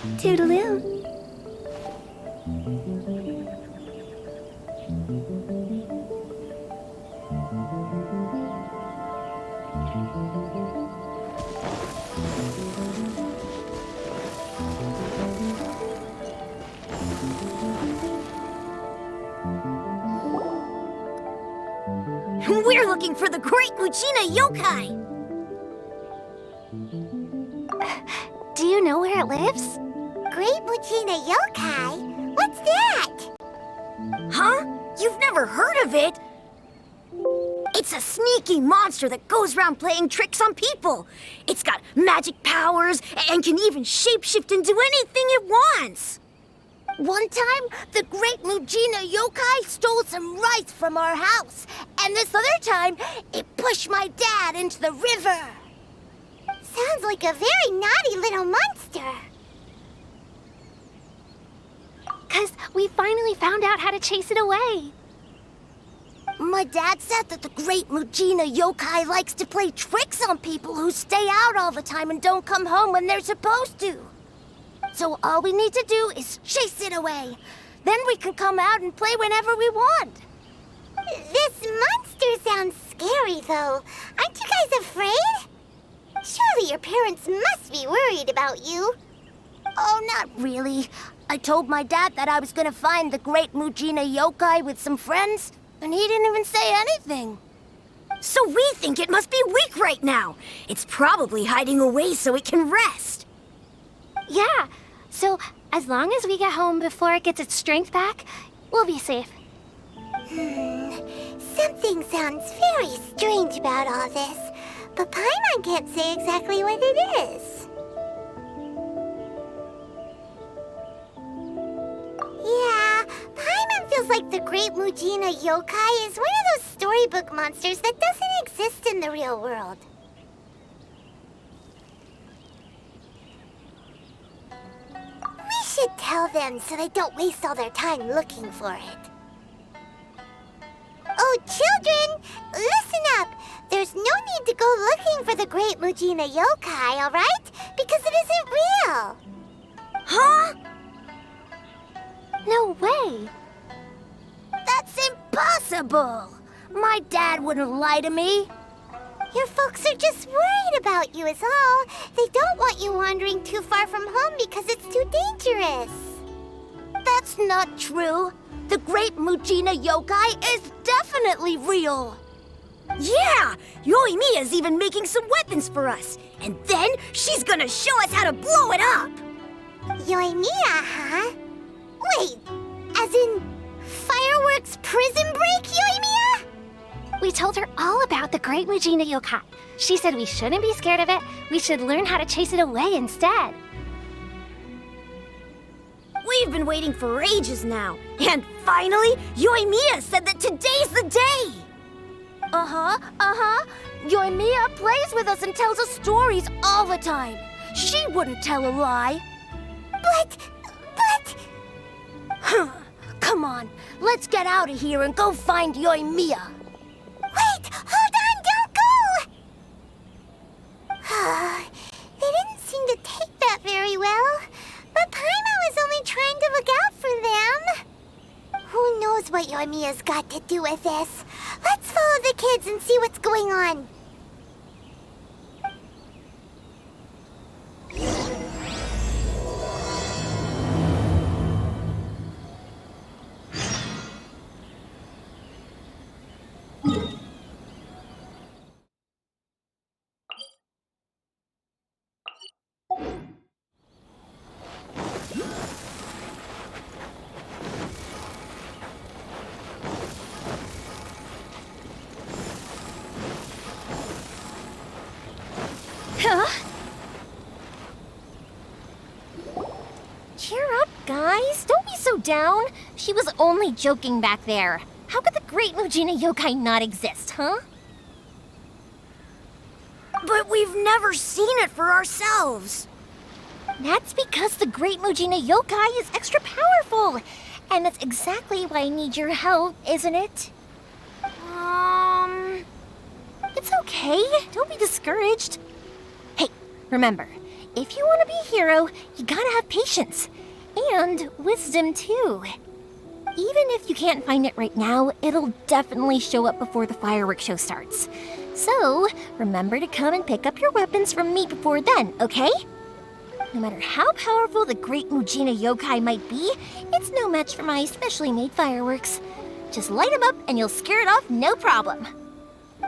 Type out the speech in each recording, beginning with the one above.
Toodaloo. We're looking for the Great Muchina Yokai! Do you know where it lives? Great Muchina Yokai? What's that? Huh? You've never heard of it? It's a sneaky monster that goes around playing tricks on people. It's got magic powers and can even shapeshift into anything it wants. One time, the Great Muchina Yokai stole some rice from our house. And this other time, it pushed my dad into the river. Sounds like a very naughty little monster. 'Cause we finally found out how to chase it away. My dad said that the Great Muchina Yokai likes to play tricks on people who stay out all the time and don't come home when they're supposed to. So all we need to do is chase it away. Then we can come out and play whenever we want. This monster sounds scary, though. Aren't you guys afraid? Surely your parents must be worried about you. Oh, not really. I told my dad that I was gonna find the Great Muchina Yokai with some friends, and he didn't even say anything. So we think it must be weak right now. It's probably hiding away so it can rest. Yeah, so as long as we get home before it gets its strength back, we'll be safe. Something sounds very strange about all this, but Paimon can't say exactly what it is. Yeah, Paimon feels like the Great Muchina Yokai is one of those storybook monsters that doesn't exist in the real world. We should tell them so they don't waste all their time looking for it. Oh, children, listen up. There's no need to go looking for the Great Muchina Yokai, all right? Because it isn't real. Huh? No way. That's impossible. My dad wouldn't lie to me. Your folks are just worried about you is all. They don't want you wandering too far from home because it's too dangerous. That's not true. The Great Muchina Yokai is definitely real. Yeah! Yoimiya's even making some weapons for us. And then she's gonna show us how to blow it up! Yoimiya, huh? Wait, as in fireworks prison break, Yoimiya? We told her all about the Great Muchina Yokai. She said we shouldn't be scared of it. We should learn how to chase it away instead. We've been waiting for ages now. And finally, Yoimiya said that today's the day! Yoimiya plays with us and tells us stories all the time. She wouldn't tell a lie. But... Come on, let's get out of here and go find Yoimiya. Wait, hold on, don't go! They didn't seem to take that very well. But Paimon was only trying to look out for them. Who knows what Yoimiya's got to do with this? Let's follow the kids and see what's going on. Huh? Cheer up, guys. Don't be so down. She was only joking back there. How could the Great Muchina Yokai not exist, huh? But we've never seen it for ourselves. That's because the Great Muchina Yokai is extra powerful. And that's exactly why I need your help, isn't it? It's okay. Don't be discouraged. Hey, remember, if you want to be a hero, you gotta have patience. And wisdom, too. Even if you can't find it right now, it'll definitely show up before the fireworks show starts. So, remember to come and pick up your weapons from me before then, okay? No matter how powerful the great Mujina yokai might be, it's no match for my specially made fireworks. Just light them up and you'll scare it off no problem.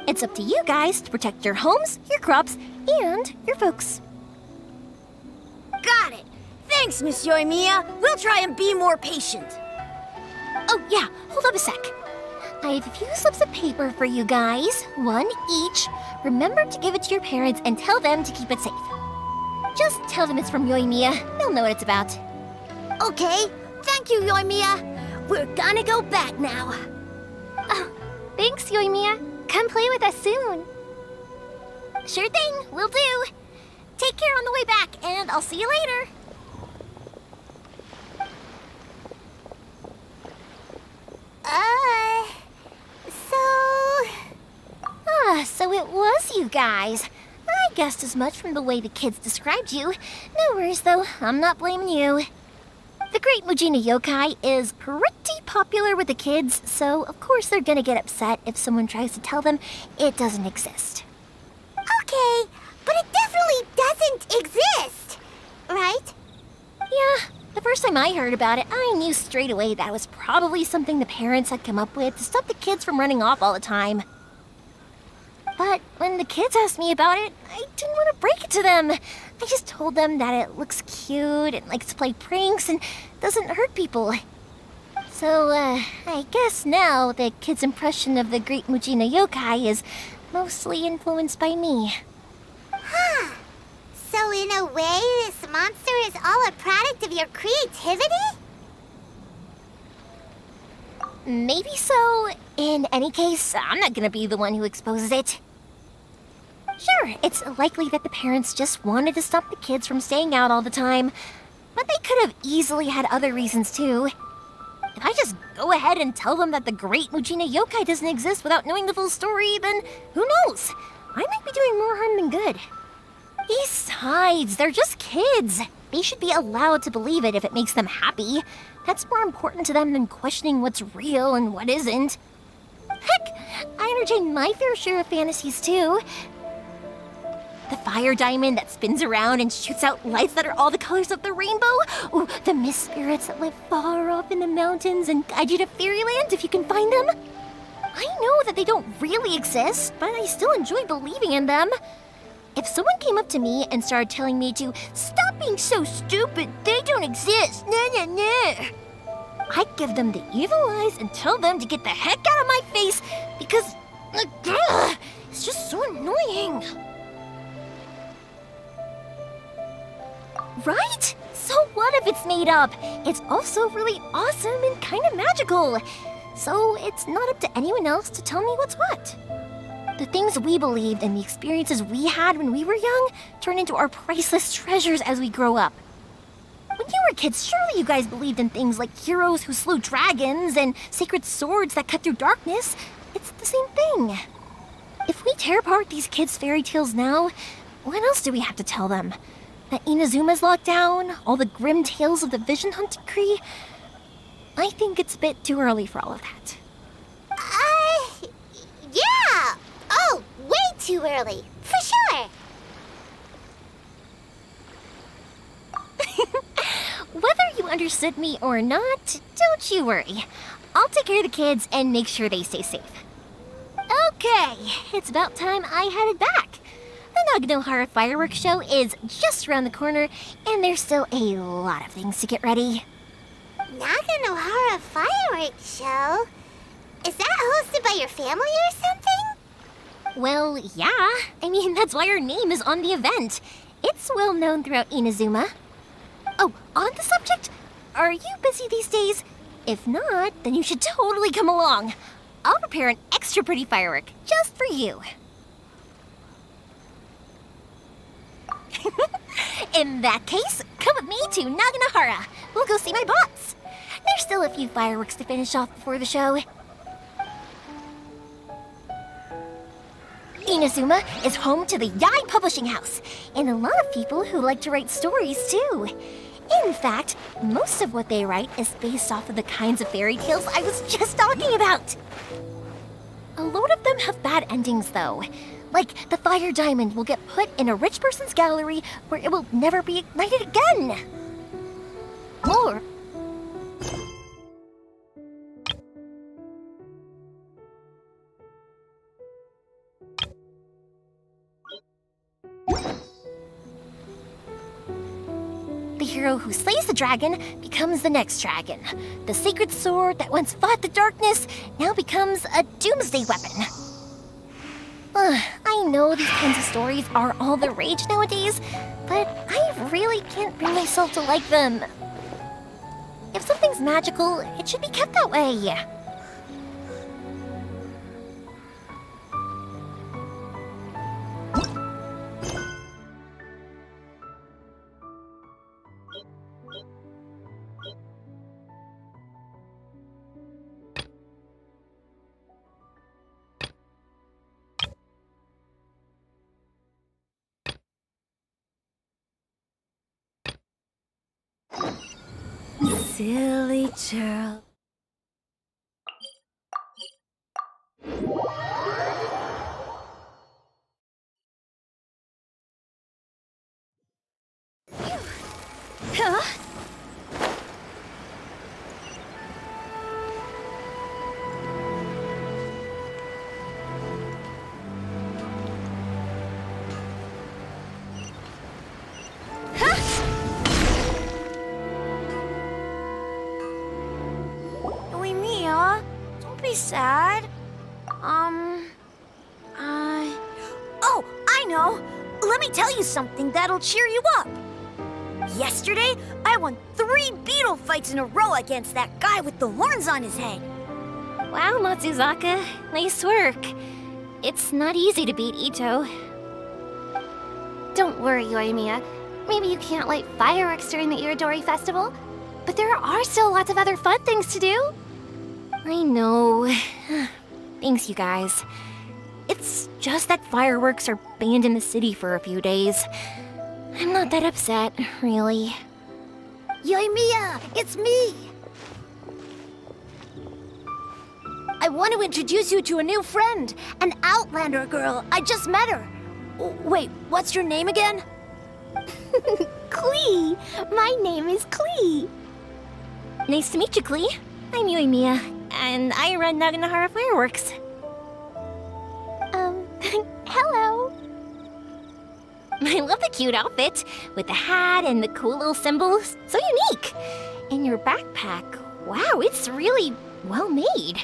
It's up to you guys to protect your homes, your crops, and your folks. Got it. Thanks, Miss Yoimiya. We'll try and be more patient. Oh, yeah, hold up a sec. I have a few slips of paper for you guys, one each. Remember to give it to your parents and tell them to keep it safe. Just tell them it's from Yoimiya. They'll know what it's about. Okay, thank you, Yoimiya. We're gonna go back now. Oh, thanks, Yoimiya. Come play with us soon. Sure thing, will do. Take care on the way back, and I'll see you later. So it was you guys. I guessed as much from the way the kids described you. No worries, though. I'm not blaming you. The Great Mujina Yokai is pretty popular with the kids, so of course they're gonna get upset if someone tries to tell them it doesn't exist. Okay, but it definitely doesn't exist, right? Yeah, the first time I heard about it, I knew straight away that it was probably something the parents had come up with to stop the kids from running off all the time. But when the kids asked me about it, I didn't want to break it to them. I just told them that it looks cute and likes to play pranks and doesn't hurt people. So, I guess now the kids' impression of the Great Mujina Yokai is mostly influenced by me. Huh. So in a way, this monster is all a product of your creativity? Maybe so. In any case, I'm not gonna be the one who exposes it. Sure, it's likely that the parents just wanted to stop the kids from staying out all the time, but they could have easily had other reasons too. If I just go ahead and tell them that the Great Mujina Yokai doesn't exist without knowing the full story, then who knows? I might be doing more harm than good. Besides, they're just kids. They should be allowed to believe it if it makes them happy. That's more important to them than questioning what's real and what isn't. Heck, I entertain my fair share of fantasies too. The fire diamond that spins around and shoots out lights that are all the colors of the rainbow. Ooh, the mist spirits that live far off in the mountains and guide you to fairyland if you can find them. I know that they don't really exist, but I still enjoy believing in them. If someone came up to me and started telling me to stop being so stupid, they don't exist, I'd give them the evil eyes and tell them to get the heck out of my face because, it's just so annoying. Right? So what if it's made up? It's also really awesome and kind of magical. So it's not up to anyone else to tell me what's what. The things we believed and the experiences we had when we were young turn into our priceless treasures as we grow up. When you were kids, surely you guys believed in things like heroes who slew dragons and sacred swords that cut through darkness. It's the same thing. If we tear apart these kids' fairy tales now, what else do we have to tell them? That Inazuma's locked down? All the grim tales of the Vision Hunt Decree? I think it's a bit too early for all of that. Yeah! Oh, way too early, for sure. Whether you understood me or not, don't you worry. I'll take care of the kids and make sure they stay safe. Okay, it's about time I headed back. The Naganohara fireworks show is just around the corner, and there's still a lot of things to get ready. Naganohara fireworks show? Is that hosted by your family or something? Well, yeah. I mean, that's why our name is on the event. It's well known throughout Inazuma. Oh, on the subject, are you busy these days? If not, then you should totally come along. I'll prepare an extra pretty firework just for you. In that case, come with me to Naganohara. We'll go see my boss. There's still a few fireworks to finish off before the show. Inazuma is home to the Yai Publishing House, and a lot of people who like to write stories too. In fact, most of what they write is based off of the kinds of fairy tales I was just talking about. A lot of them have bad endings, though. Like, the fire diamond will get put in a rich person's gallery where it will never be ignited again. Or... the hero who slays the dragon becomes the next dragon. The sacred sword that once fought the darkness now becomes a doomsday weapon. I know these kinds of stories are all the rage nowadays, but I really can't bring myself to like them. If something's magical, it should be kept that way. Silly Charles. Huh? Yoimiya, don't be sad. Oh, I know. Let me tell you something that'll cheer you up. Yesterday, I won 3 beetle fights in a row against that guy with the horns on his head. Wow, Matsuzaka. Nice work. It's not easy to beat Ito. Don't worry, Yoimiya. Maybe you can't light fireworks during the Iridori Festival, but there are still lots of other fun things to do. I know. Thanks, you guys. It's just that fireworks are banned in the city for a few days. I'm not that upset, really. Yoimiya, it's me! I want to introduce you to a new friend, an Outlander girl. I just met her. Wait, what's your name again? Klee! My name is Klee. Nice to meet you, Klee. I'm Yoimiya, and I run Naganahara Fireworks. Hello. I love the cute outfit, with the hat and the cool little symbols. So unique. And your backpack, wow, it's really well made.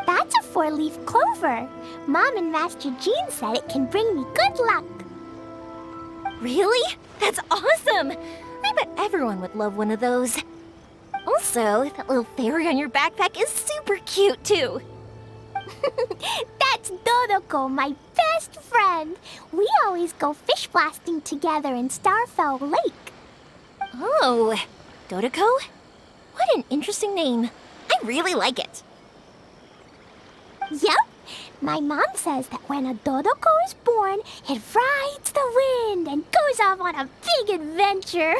That's a 4-leaf clover. Mom and Master Jean said it can bring me good luck. Really? That's awesome! I bet everyone would love one of those. Also, that little fairy on your backpack is super cute, too. That's Dodoko, my best friend. We always go fish blasting together in Starfell Lake. Oh, Dodoko? What an interesting name. I really like it. Yep. My mom says that when a Dodoko is born, it rides the wind and goes off on a big adventure.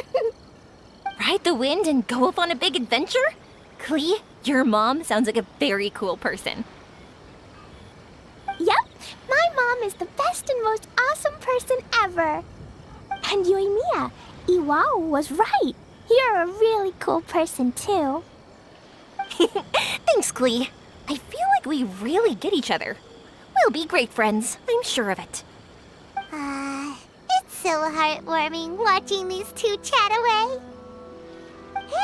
Ride the wind and go off on a big adventure? Klee, your mom sounds like a very cool person. Yep, my mom is the best and most awesome person ever. And Yoimiya, Iwao was right. You're a really cool person, too. Thanks, Klee. I feel like we really get each other. We'll be great friends, I'm sure of it. It's so heartwarming watching these two chat away.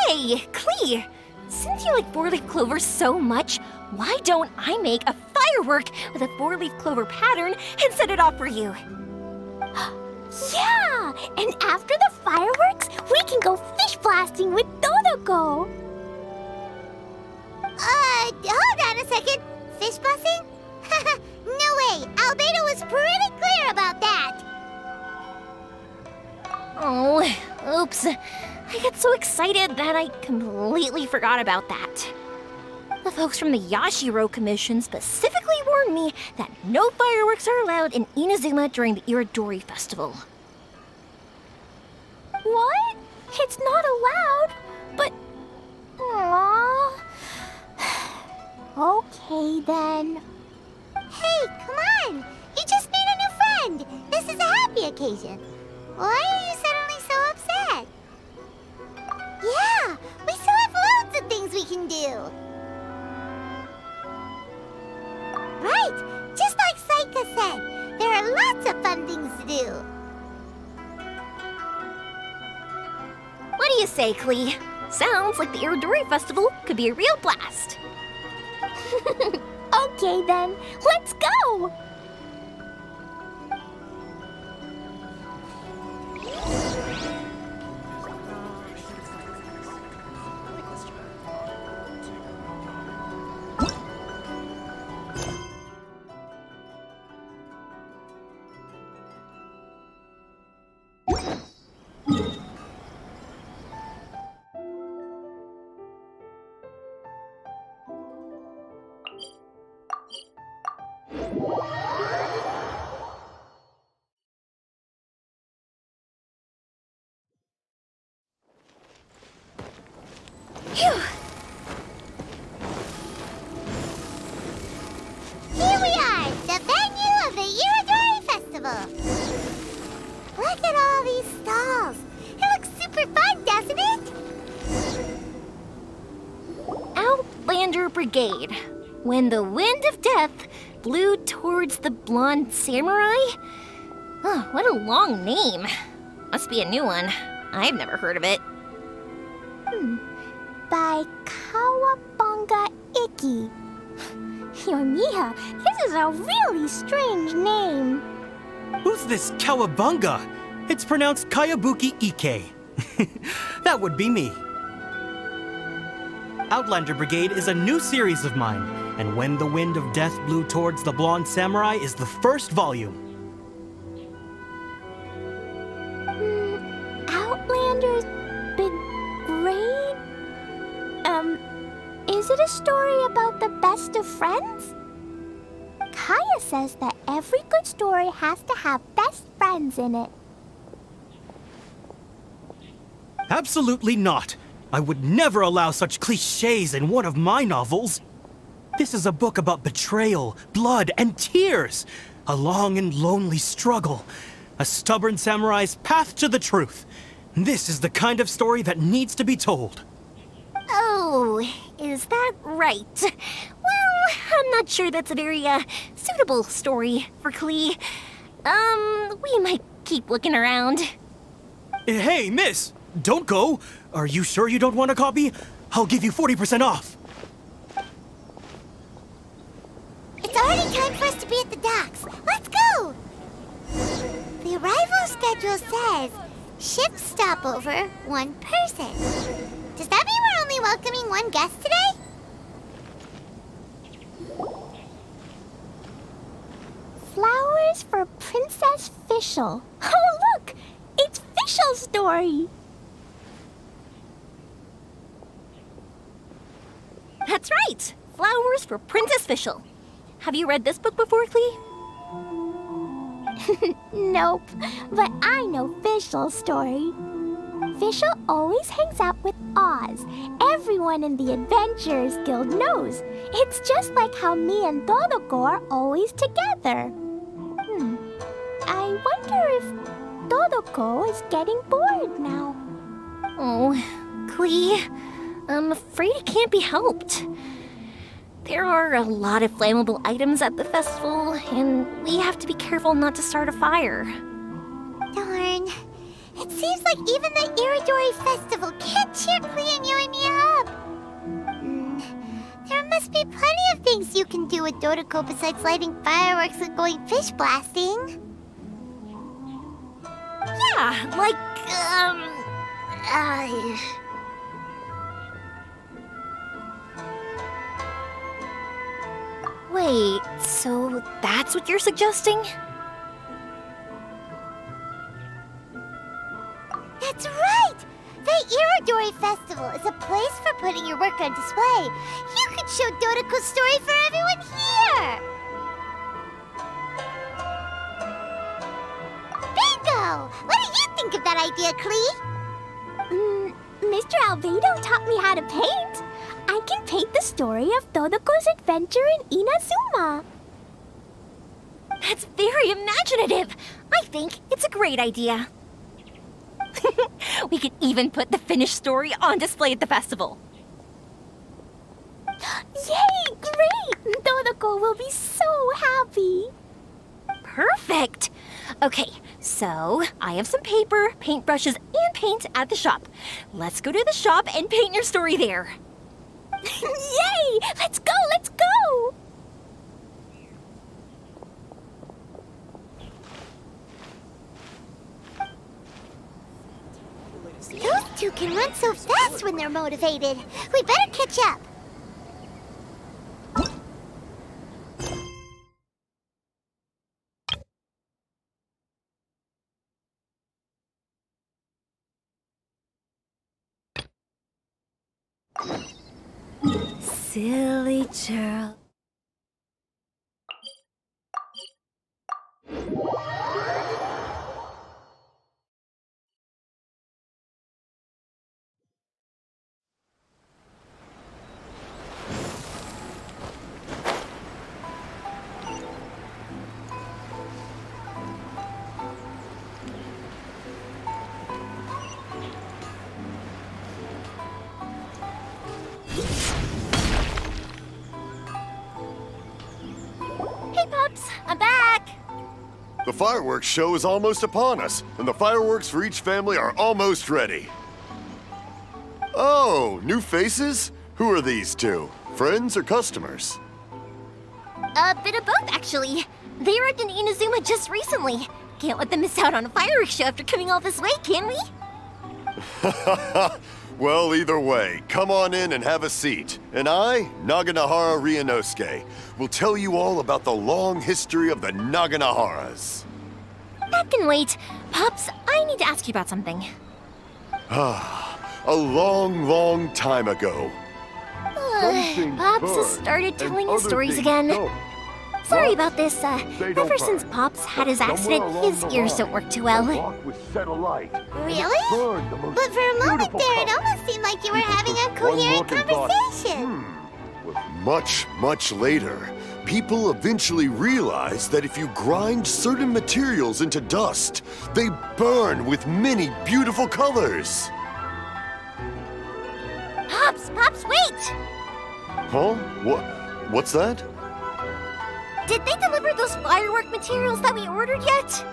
Hey, Klee! Since you like 4-leaf clover so much, why don't I make a firework with a 4-leaf clover pattern and set it off for you? Yeah! And after the fireworks, we can go fish blasting with Dodoko. Hold on a second. Fish blasting? No way! Albedo was pretty clear about that. Oh, oops. I got so excited that I completely forgot about that. The folks from the Yashiro Commission specifically warned warned me that no fireworks are allowed in Inazuma during the Irodori Festival. What? It's not allowed? But... Aww. Okay, then. Hey, come on! You just made a new friend! This is a happy occasion. Why are you suddenly so upset? Yeah, we still have loads of things we can do. Right, just like Saika said, there are lots of fun things to do. What do you say, Klee? Sounds like the Irodori Festival could be a real blast. Okay then, let's go! Phew! Here we are, the venue of the Irodori Festival. Look at all these stalls. It looks super fun, doesn't it? Outlander Brigade. When the wind of death blew towards the blonde samurai? Oh, what a long name. Must be a new one. I've never heard of it. By Kawabunga Iki. Yoimiya, this is a really strange name. Who's this Kawabunga? It's pronounced Kayabuki Ike. That would be me. Outlander Brigade is a new series of mine, and When the Wind of Death Blew Towards the Blonde Samurai is the first volume. Outlander's Brigade? Is it a story about the best of friends? Kaya says that every good story has to have best friends in it. Absolutely not. I would never allow such cliches in one of my novels. This is a book about betrayal, blood, and tears. A long and lonely struggle. A stubborn samurai's path to the truth. This is the kind of story that needs to be told. Oh, is that right? Well, I'm not sure that's a very, suitable story for Klee. We might keep looking around. Hey, miss! Don't go! Are you sure you don't want a copy? I'll give you 40% off. It's already time for us to be at the docks. Let's go! The arrival schedule says ship stopover, 1 person. Does that mean we're only welcoming 1 guest today? Flowers for Princess Fischl. Oh, look! It's Fischl's story! That's right! Flowers for Princess Fischl. Have you read this book before, Klee? Nope, but I know Fischl's story. Fischl always hangs out with Oz. Everyone in the Adventurers Guild knows. It's just like how me and Todoko are always together. I wonder if Todoko is getting bored now. Oh, Klee, I'm afraid it can't be helped. There are a lot of flammable items at the festival, and we have to be careful not to start a fire. Darn. It seems like even the Irodori Festival can't cheer Klee and Yoimiya up. There must be plenty of things you can do with Todoko besides lighting fireworks and going fish blasting. Yeah, like, Wait, so that's what you're suggesting? That's right! The Irodori Festival is a place for putting your work on display. You could show Dodoko's story for everyone here! So, what do you think of that idea, Klee? Mr. Albedo taught me how to paint. I can paint the story of Todoko's adventure in Inazuma. That's very imaginative. I think it's a great idea. We could even put the finished story on display at the festival. Yay! Great! Todoko will be so happy. Perfect. Okay, so I have some paper, paintbrushes, and paint at the shop. Let's go to the shop and paint your story there. Yay! Let's go! Let's go! Those two can run so fast when they're motivated. We better catch up. Silly Charles. Hey, Pops, I'm back. The fireworks show is almost upon us, and the fireworks for each family are almost ready. Oh, new faces? Who are these two? Friends or customers? A bit of both, actually. They arrived in Inazuma just recently. Can't let them miss out on a fireworks show after coming all this way, can we? Well, either way, come on in and have a seat. And I, Naganahara Ryunosuke, will tell you all about the long history of the Naganaharas. That can wait. Pops, I need to ask you about something. A long, long time ago. Pops has started telling his stories again. Sorry about this. Ever since Pops had his accident, his ears don't work too well. Really? But for a moment there, it almost seemed like you were having a coherent conversation. Much, much later, people eventually realized that if you grind certain materials into dust, they burn with many beautiful colors. Pops, wait! Huh? What's that? Did they deliver those firework materials that we ordered yet?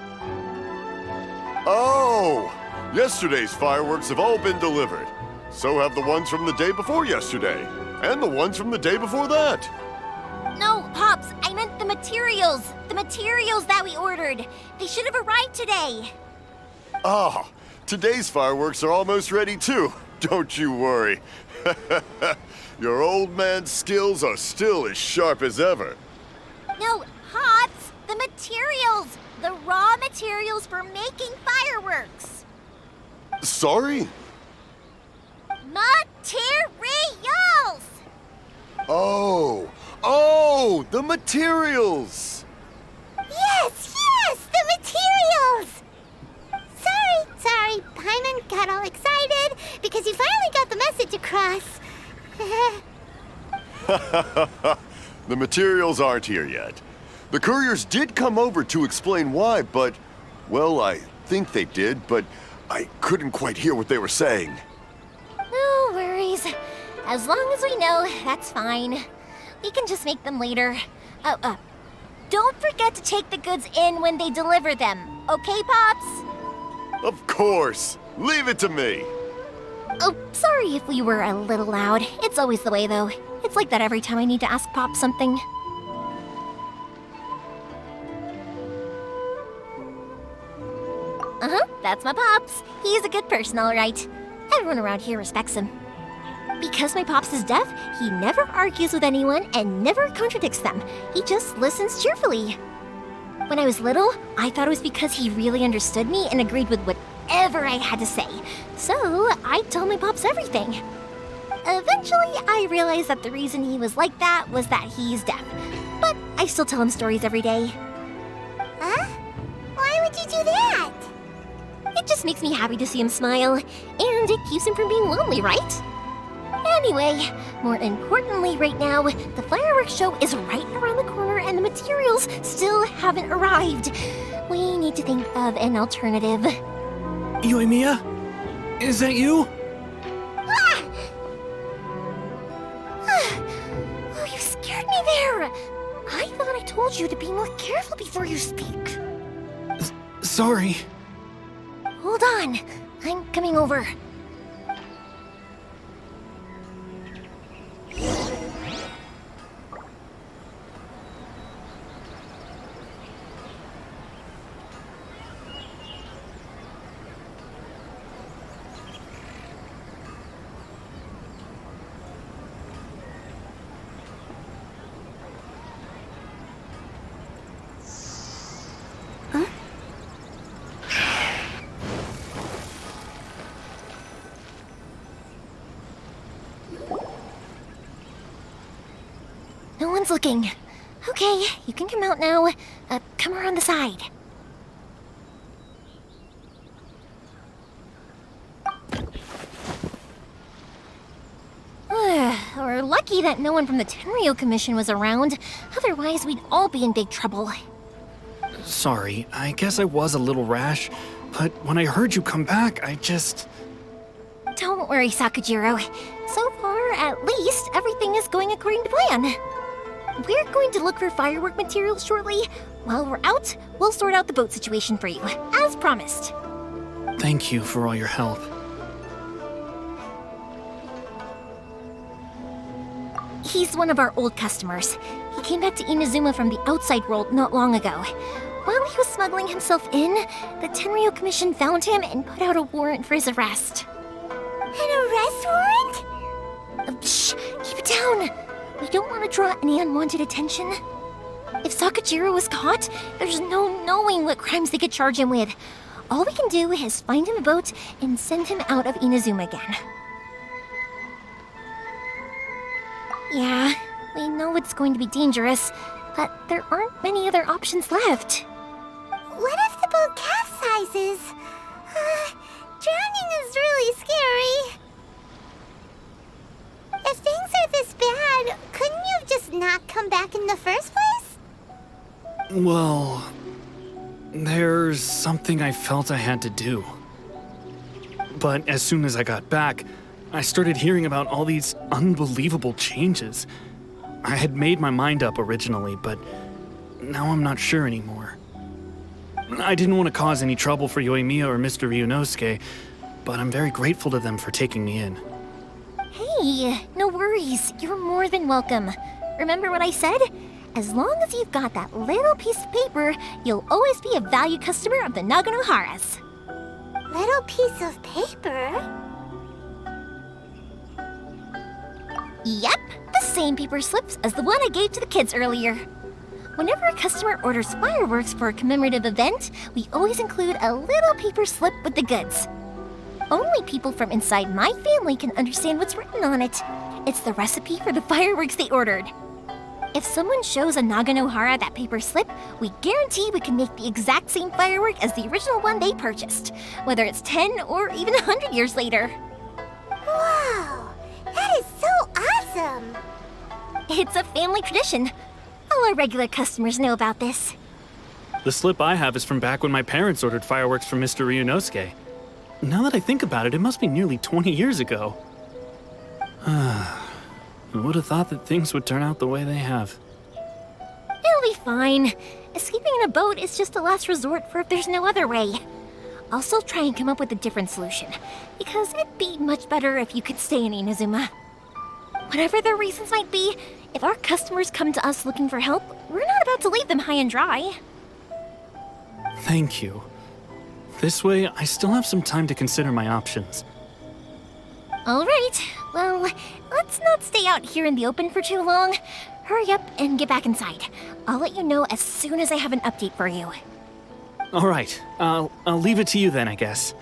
Oh! Yesterday's fireworks have all been delivered. So have the ones from the day before yesterday. And the ones from the day before that. No, Pops, I meant the materials. The materials that we ordered. They should have arrived today. Ah, today's fireworks are almost ready too. Don't you worry. Your old man's skills are still as sharp as ever. No, Pops, the materials. The raw materials for making fireworks. Sorry? Materials! Oh, the materials! Yes, the materials! Sorry, Paimon got all excited because you finally got the message across. The materials aren't here yet. The couriers did come over to explain why, but, well, I think they did, but I couldn't quite hear what they were saying. No worries. As long as we know, that's fine. We can just make them later. Don't forget to take the goods in when they deliver them, okay, Pops? Of course. Leave it to me. Oh, sorry if we were a little loud. It's always the way, though. It's like that every time I need to ask Pop something. That's my Pops. He's a good person, all right. Everyone around here respects him. Because my Pops is deaf, he never argues with anyone and never contradicts them. He just listens cheerfully. When I was little, I thought it was because he really understood me and agreed with whatever I had to say. So I told my Pops everything. Eventually, I realized that the reason he was like that was that he's deaf. But I still tell him stories every day. Huh? Why would you do that? It just makes me happy to see him smile, and it keeps him from being lonely, right? Anyway, more importantly right now, the fireworks show is right around the corner and the materials still haven't arrived. We need to think of an alternative. Yoimiya? Is that you? Oh, you scared me there! I thought I told you to be more careful before you speak. Sorry. Hold on, I'm coming over. No one's looking. Okay, you can come out now. Come around the side. We're lucky that no one from the Tenryo Commission was around. Otherwise, we'd all be in big trouble. Sorry, I guess I was a little rash, but when I heard you come back, I just... Don't worry, Sakujiro. So far, at least, everything is going according to plan. We're going to look for firework materials shortly. While we're out, we'll sort out the boat situation for you, as promised. Thank you for all your help. He's one of our old customers. He came back to Inazuma from the outside world not long ago. While he was smuggling himself in, the Tenryo Commission found him and put out a warrant for his arrest. An arrest warrant? Shh! Keep it down! We don't want to draw any unwanted attention. If Sakujiro was caught, there's no knowing what crimes they could charge him with. All we can do is find him a boat and send him out of Inazuma again. Yeah, we know it's going to be dangerous, but there aren't many other options left. What if the boat capsizes? Drowning is really scary. If things are this bad, couldn't you have just not come back in the first place? Well, there's something I felt I had to do. But as soon as I got back, I started hearing about all these unbelievable changes. I had made my mind up originally, but now I'm not sure anymore. I didn't want to cause any trouble for Yoimiya or Mr. Ryunosuke, but I'm very grateful to them for taking me in. Hey, no worries. You're more than welcome. Remember what I said? As long as you've got that little piece of paper, you'll always be a valued customer of the Naganoharas. Little piece of paper? Yep, the same paper slips as the one I gave to the kids earlier. Whenever a customer orders fireworks for a commemorative event, we always include a little paper slip with the goods. Only people from inside my family can understand what's written on it. It's the recipe for the fireworks they ordered. If someone shows a Naganohara that paper slip, we guarantee we can make the exact same firework as the original one they purchased, whether it's 10 or even 100 years later. Wow, that is so awesome! It's a family tradition. All our regular customers know about this. The slip I have is from back when my parents ordered fireworks from Mr. Ryunosuke. Now that I think about it, it must be nearly 20 years ago. Who would have thought that things would turn out the way they have? It'll be fine. Escaping in a boat is just a last resort for if there's no other way. I'll still try and come up with a different solution, because it'd be much better if you could stay in Inazuma. Whatever their reasons might be, if our customers come to us looking for help, we're not about to leave them high and dry. Thank you. This way, I still have some time to consider my options. All right, well, let's not stay out here in the open for too long. Hurry up and get back inside. I'll let you know as soon as I have an update for you. All right, I'll leave it to you then, I guess.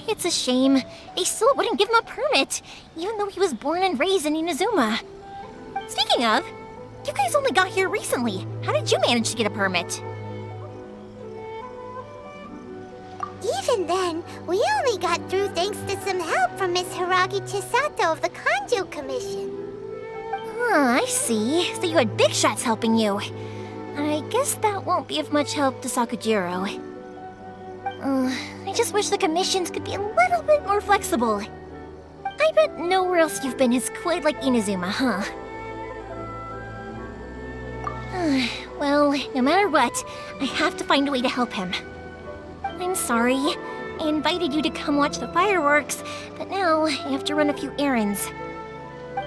It's a shame. They still wouldn't give him a permit, even though he was born and raised in Inazuma. Speaking of, you guys only got here recently. How did you manage to get a permit? Even then, we only got through thanks to some help from Miss Hiragi Chisato of the Kanjo Commission. I see. So you had big shots helping you. I guess that won't be of much help to Sakujiro. I just wish the commissions could be a little bit more flexible. I bet nowhere else you've been is quite like Inazuma, huh? Well, no matter what, I have to find a way to help him. I'm sorry. I invited you to come watch the fireworks, but now I have to run a few errands.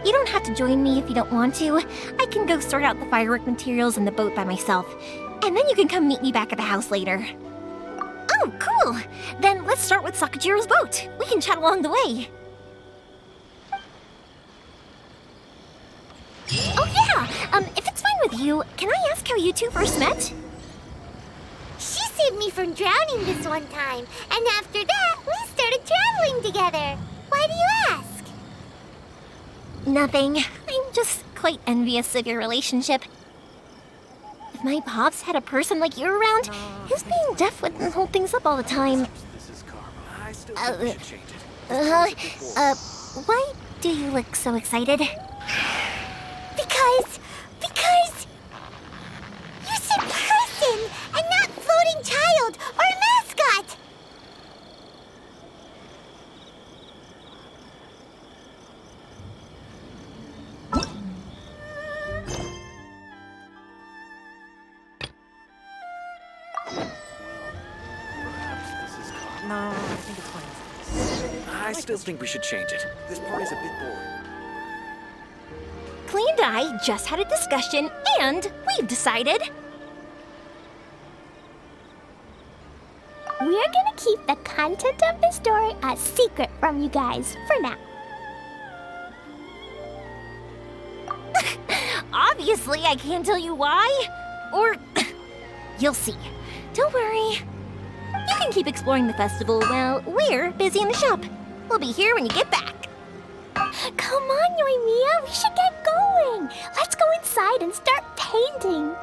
You don't have to join me if you don't want to. I can go sort out the firework materials in the boat by myself, and then you can come meet me back at the house later. Oh, cool! Then let's start with Sakujiro's boat. We can chat along the way. Oh yeah! If it's fine with you, can I ask how you two first met? She saved me from drowning this one time, and after that, we started traveling together. Why do you ask? Nothing. I'm just quite envious of your relationship. If my pops had a person like you around, his being deaf wouldn't hold things up all the time. Why do you look so excited? Because you said person and not floating child or mascot. No, I think it's fine. I still think we should change it. This part is a bit boring. Clay and I just had a discussion, and we've decided. We're gonna keep the content of the story a secret from you guys for now. Obviously, I can't tell you why. Or, you'll see. Don't worry. You can keep exploring the festival while we're busy in the shop. We'll be here when you get back. Come on, Yoimiya, we should get going. Let's go inside and start painting.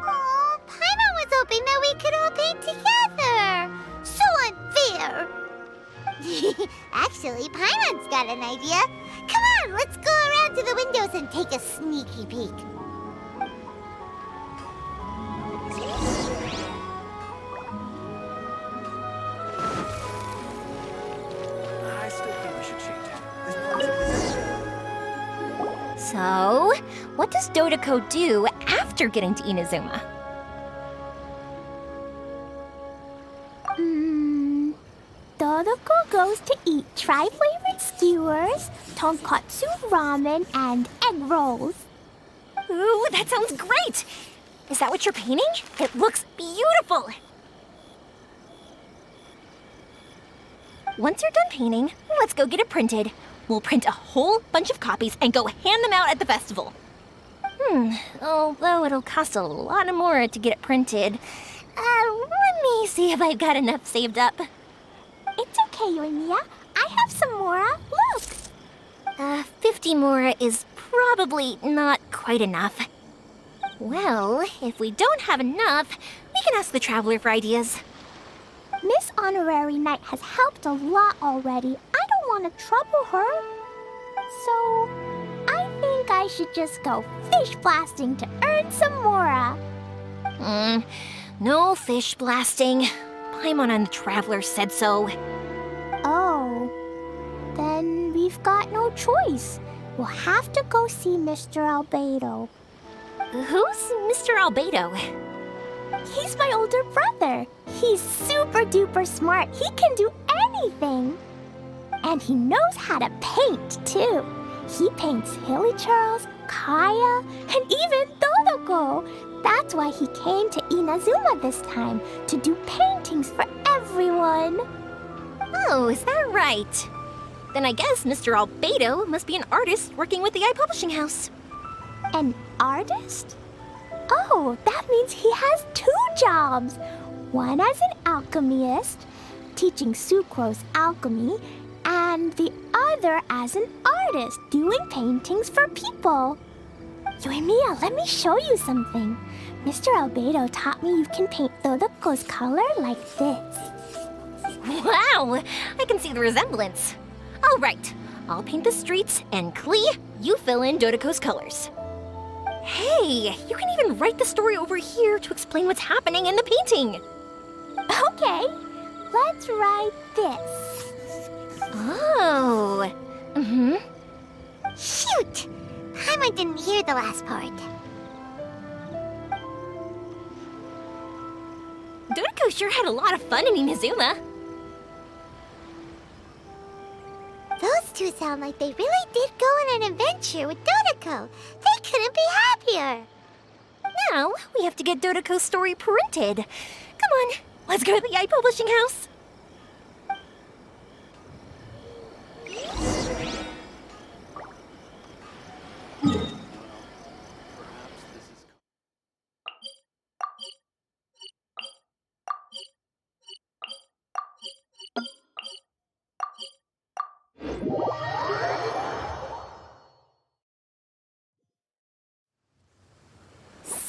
Oh, Paimon was hoping that we could all paint together. So unfair. Actually, Paimon's got an idea. Come on, let's go around to the windows and take a sneaky peek. I still think we should change it. This part is a bit boring. So, what does Dodoko do after getting to Inazuma? Dodoko goes to eat tri-flavored skewers, tonkatsu ramen, and egg rolls. Ooh, that sounds great! Is that what you're painting? It looks beautiful! Once you're done painting, let's go get it printed. We'll print a whole bunch of copies and go hand them out at the festival. Although it'll cost a lot more to get it printed. Let me see if I've got enough saved up. It's okay, Yoimiya. I have some more. Look. 50 more is probably not quite enough. Well, if we don't have enough, we can ask the Traveler for ideas. Miss Honorary Knight has helped a lot already. I don't want to trouble her. So, I think I should just go fish blasting to earn some more. No fish blasting. Paimon and the Traveler said so. Oh, then we've got no choice. We'll have to go see Mr. Albedo. Who's Mr. Albedo? He's my older brother. He's super duper smart. He can do anything. And he knows how to paint, too. He paints Hilly Charles, Kaya, and even Dodoko. That's why he came to Inazuma this time, to do paintings for everyone. Oh, is that right? Then I guess Mr. Albedo must be an artist working with the iPublishing House. An artist? Oh, that means he has 2 jobs. One as an alchemist, teaching Sucrose alchemy, and the other as an artist, doing paintings for people. Yoimiya, let me show you something. Mr. Albedo taught me you can paint Dodoko's color like this. Wow, I can see the resemblance. All right, I'll paint the streets, and Klee, you fill in Dodoko's colors. Hey, you can even write the story over here to explain what's happening in the painting. Okay, let's write this. Oh. Shoot! Paimon didn't hear the last part. Dodoko sure had a lot of fun in Inazuma. Those two sound like they really did go on an adventure with Dodoko. They couldn't be happier. Now, we have to get Dodoko's story printed. Come on, let's go to the Yai Publishing House.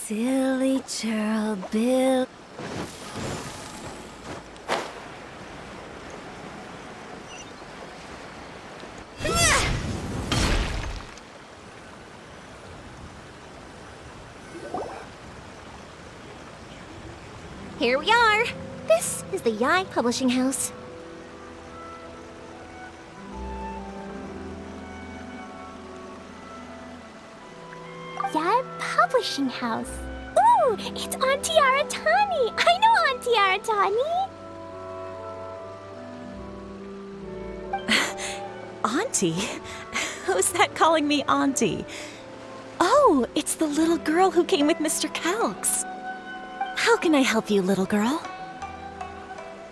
Silly Churl Bill. Here we are. This is the Yai Publishing House. Yai Publishing House. Ooh, it's Auntie Aratani. I know Auntie Aratani. Auntie? Who's that calling me Auntie? Oh, it's the little girl who came with Mr. Calx. How can I help you, little girl?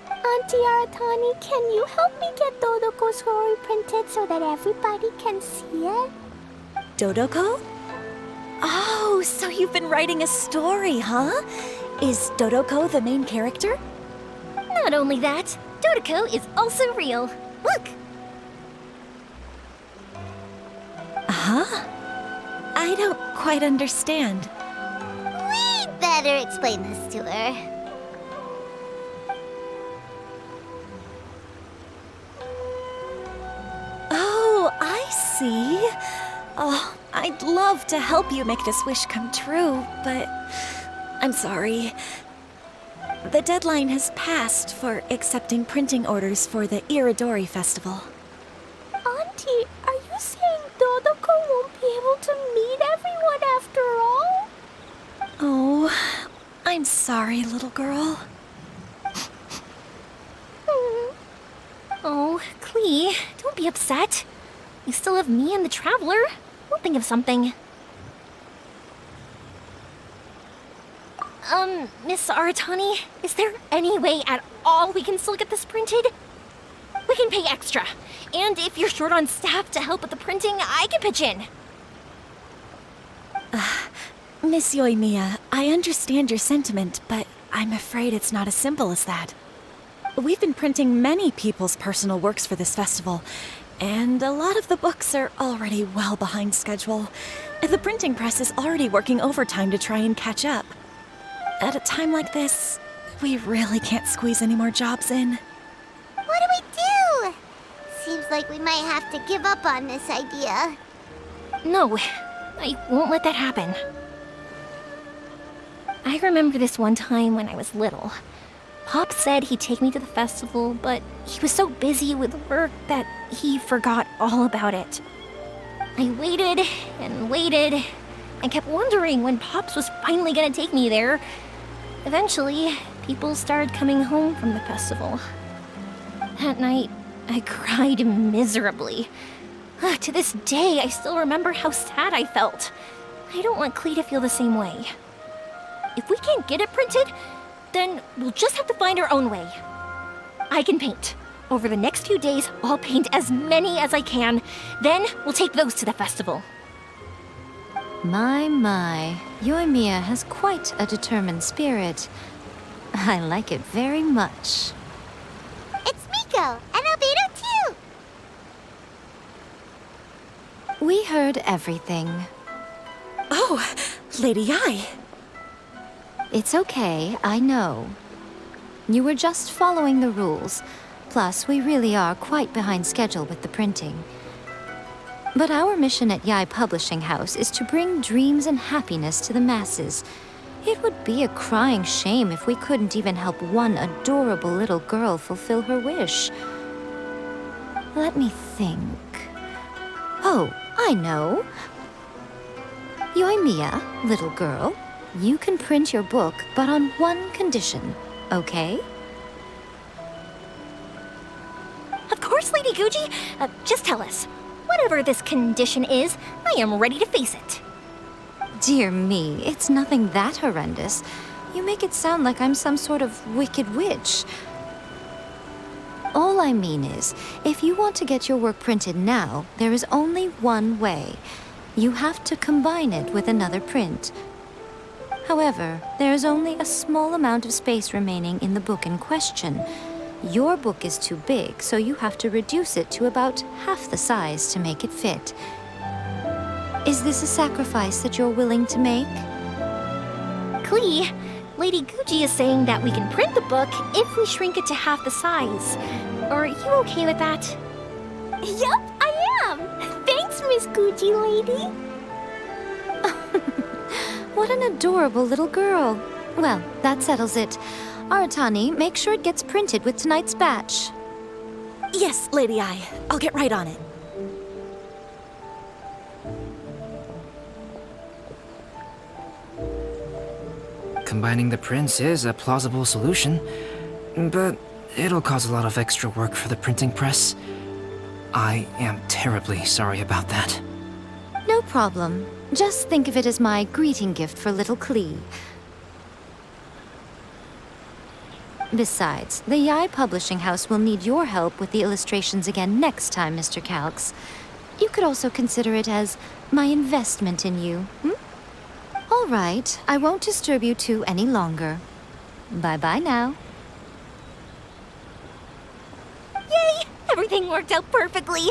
Auntie Aratani, can you help me get Dodoko's story printed so that everybody can see it? Dodoko? Oh, so you've been writing a story, huh? Is Dodoko the main character? Not only that, Dodoko is also real. Look! Huh? I don't quite understand. We'd better explain this to her. Oh, I see. Oh, I'd love to help you make this wish come true, but I'm sorry. The deadline has passed for accepting printing orders for the Iridori Festival. Auntie, are you saying Dodoko won't be able to meet everyone after all? Oh, I'm sorry, little girl. Oh, Klee, don't be upset. You still have me and the Traveler. We'll think of something. Miss Aratani, is there any way at all we can still get this printed? We can pay extra. And if you're short on staff to help with the printing, I can pitch in. Miss Yoimiya, I understand your sentiment, but I'm afraid it's not as simple as that. We've been printing many people's personal works for this festival, and a lot of the books are already well behind schedule. The printing press is already working overtime to try and catch up. At a time like this, we really can't squeeze any more jobs in. What do we do? Seems like we might have to give up on this idea. No, I won't let that happen. I remember this one time when I was little. Pop said he'd take me to the festival, but he was so busy with work that he forgot all about it. I waited and kept wondering when Pops was finally gonna take me there. Eventually, people started coming home from the festival. That night, I cried miserably. To this day, I still remember how sad I felt. I don't want Klee to feel the same way. If we can't get it printed, then we'll just have to find our own way. I can paint. Over the next few days, I'll paint as many as I can. Then we'll take those to the festival. My, Yoimiya has quite a determined spirit. I like it very much. It's Miko and Albedo too. We heard everything. Oh, Lady Ai. It's okay, I know. You were just following the rules. Plus, we really are quite behind schedule with the printing. But our mission at Yai Publishing House is to bring dreams and happiness to the masses. It would be a crying shame if we couldn't even help one adorable little girl fulfill her wish. Let me think. Oh, I know. Yoimiya, little girl, you can print your book, but on one condition, okay? Of course, Lady Guji. Just tell us. Whatever this condition is, I am ready to face it. Dear me, it's nothing that horrendous. You make it sound like I'm some sort of wicked witch. All I mean is, if you want to get your work printed now, there is only one way. You have to combine it with another print. However, there is only a small amount of space remaining in the book in question. Your book is too big, so you have to reduce it to about half the size to make it fit. Is this a sacrifice that you're willing to make? Klee, Lady Guji is saying that we can print the book if we shrink it to half the size. Are you okay with that? Yup, I am. Thanks, Miss Guji lady. What an adorable little girl. Well, that settles it. Aratani, make sure it gets printed with tonight's batch. Yes, Lady Ai. I'll get right on it. Combining the prints is a plausible solution, but it'll cause a lot of extra work for the printing press. I am terribly sorry about that. No problem. Just think of it as my greeting gift for little Klee. Besides, the Yai Publishing House will need your help with the illustrations again next time, Mr. Calx. You could also consider it as my investment in you, All right, I won't disturb you two any longer. Bye-bye now. Yay! Everything worked out perfectly.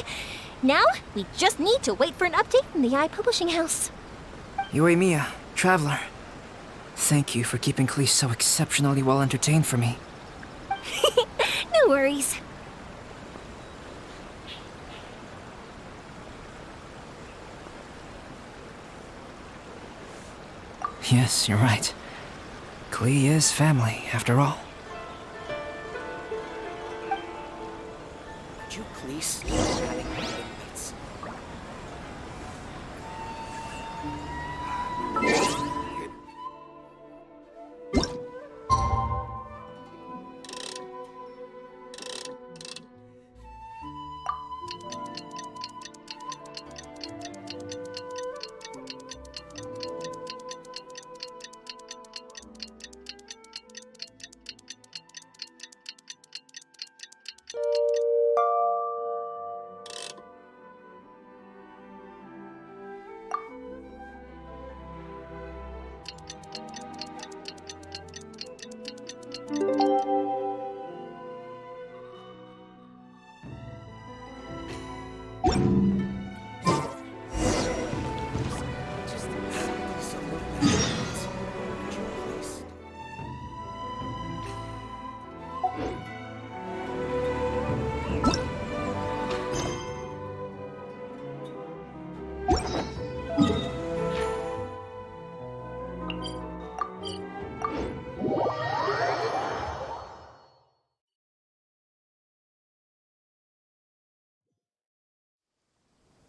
Now, we just need to wait for an update from the Yai Publishing House. Yoimiya, Traveler. Thank you for keeping Klee so exceptionally well entertained for me. No worries. Yes, you're right. Klee is family, after all. Would you please stop having inmates?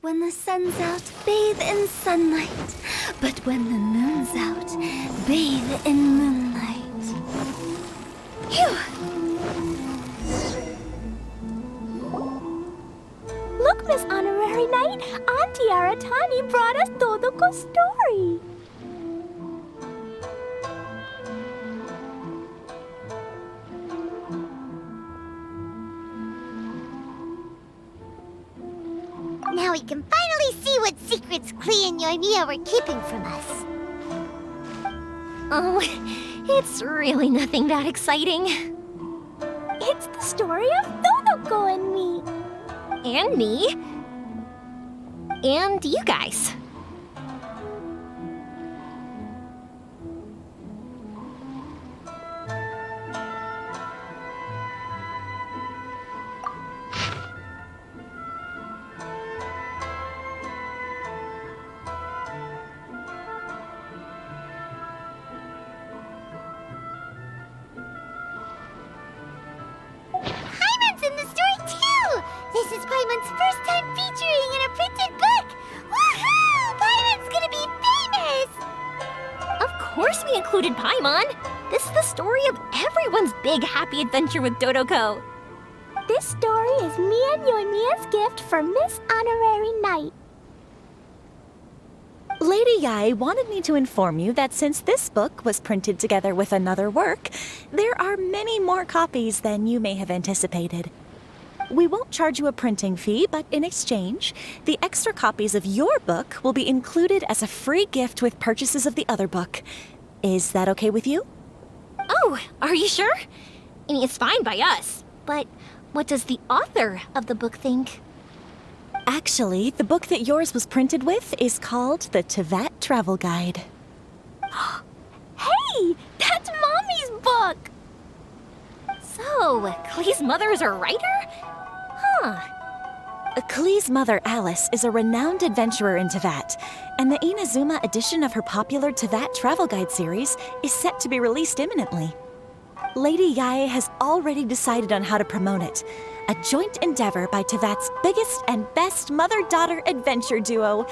When the sun's out, bathe in sunlight. But when the moon's out, bathe in moonlight. Phew! Look, Miss Honorary Knight, Auntie Aratani brought us Todoko's story. Now we can finally see what secrets Klee and Yoimiya were keeping from us. Oh, it's really nothing that exciting. It's the story of Todoko and me. And me. And you guys. included Paimon. This is the story of everyone's big happy adventure with Dodoko. This story is me and Yoimiya's gift for Miss Honorary Knight. Lady Yai wanted me to inform you that since this book was printed together with another work, there are many more copies than you may have anticipated. We won't charge you a printing fee, but in exchange, the extra copies of your book will be included as a free gift with purchases of the other book. Is that okay with you? Oh, are you sure? I mean, it's fine by us. But what does the author of the book think? Actually, the book that yours was printed with is called the Teyvat Travel Guide. Hey, that's Mommy's book! So, Klee's mother is a writer? Huh. Klee's mother, Alice, is a renowned adventurer in Teyvat, and the Inazuma edition of her popular Teyvat Travel Guide series is set to be released imminently. Lady Yae has already decided on how to promote it, a joint endeavor by Teyvat's biggest and best mother-daughter adventure duo.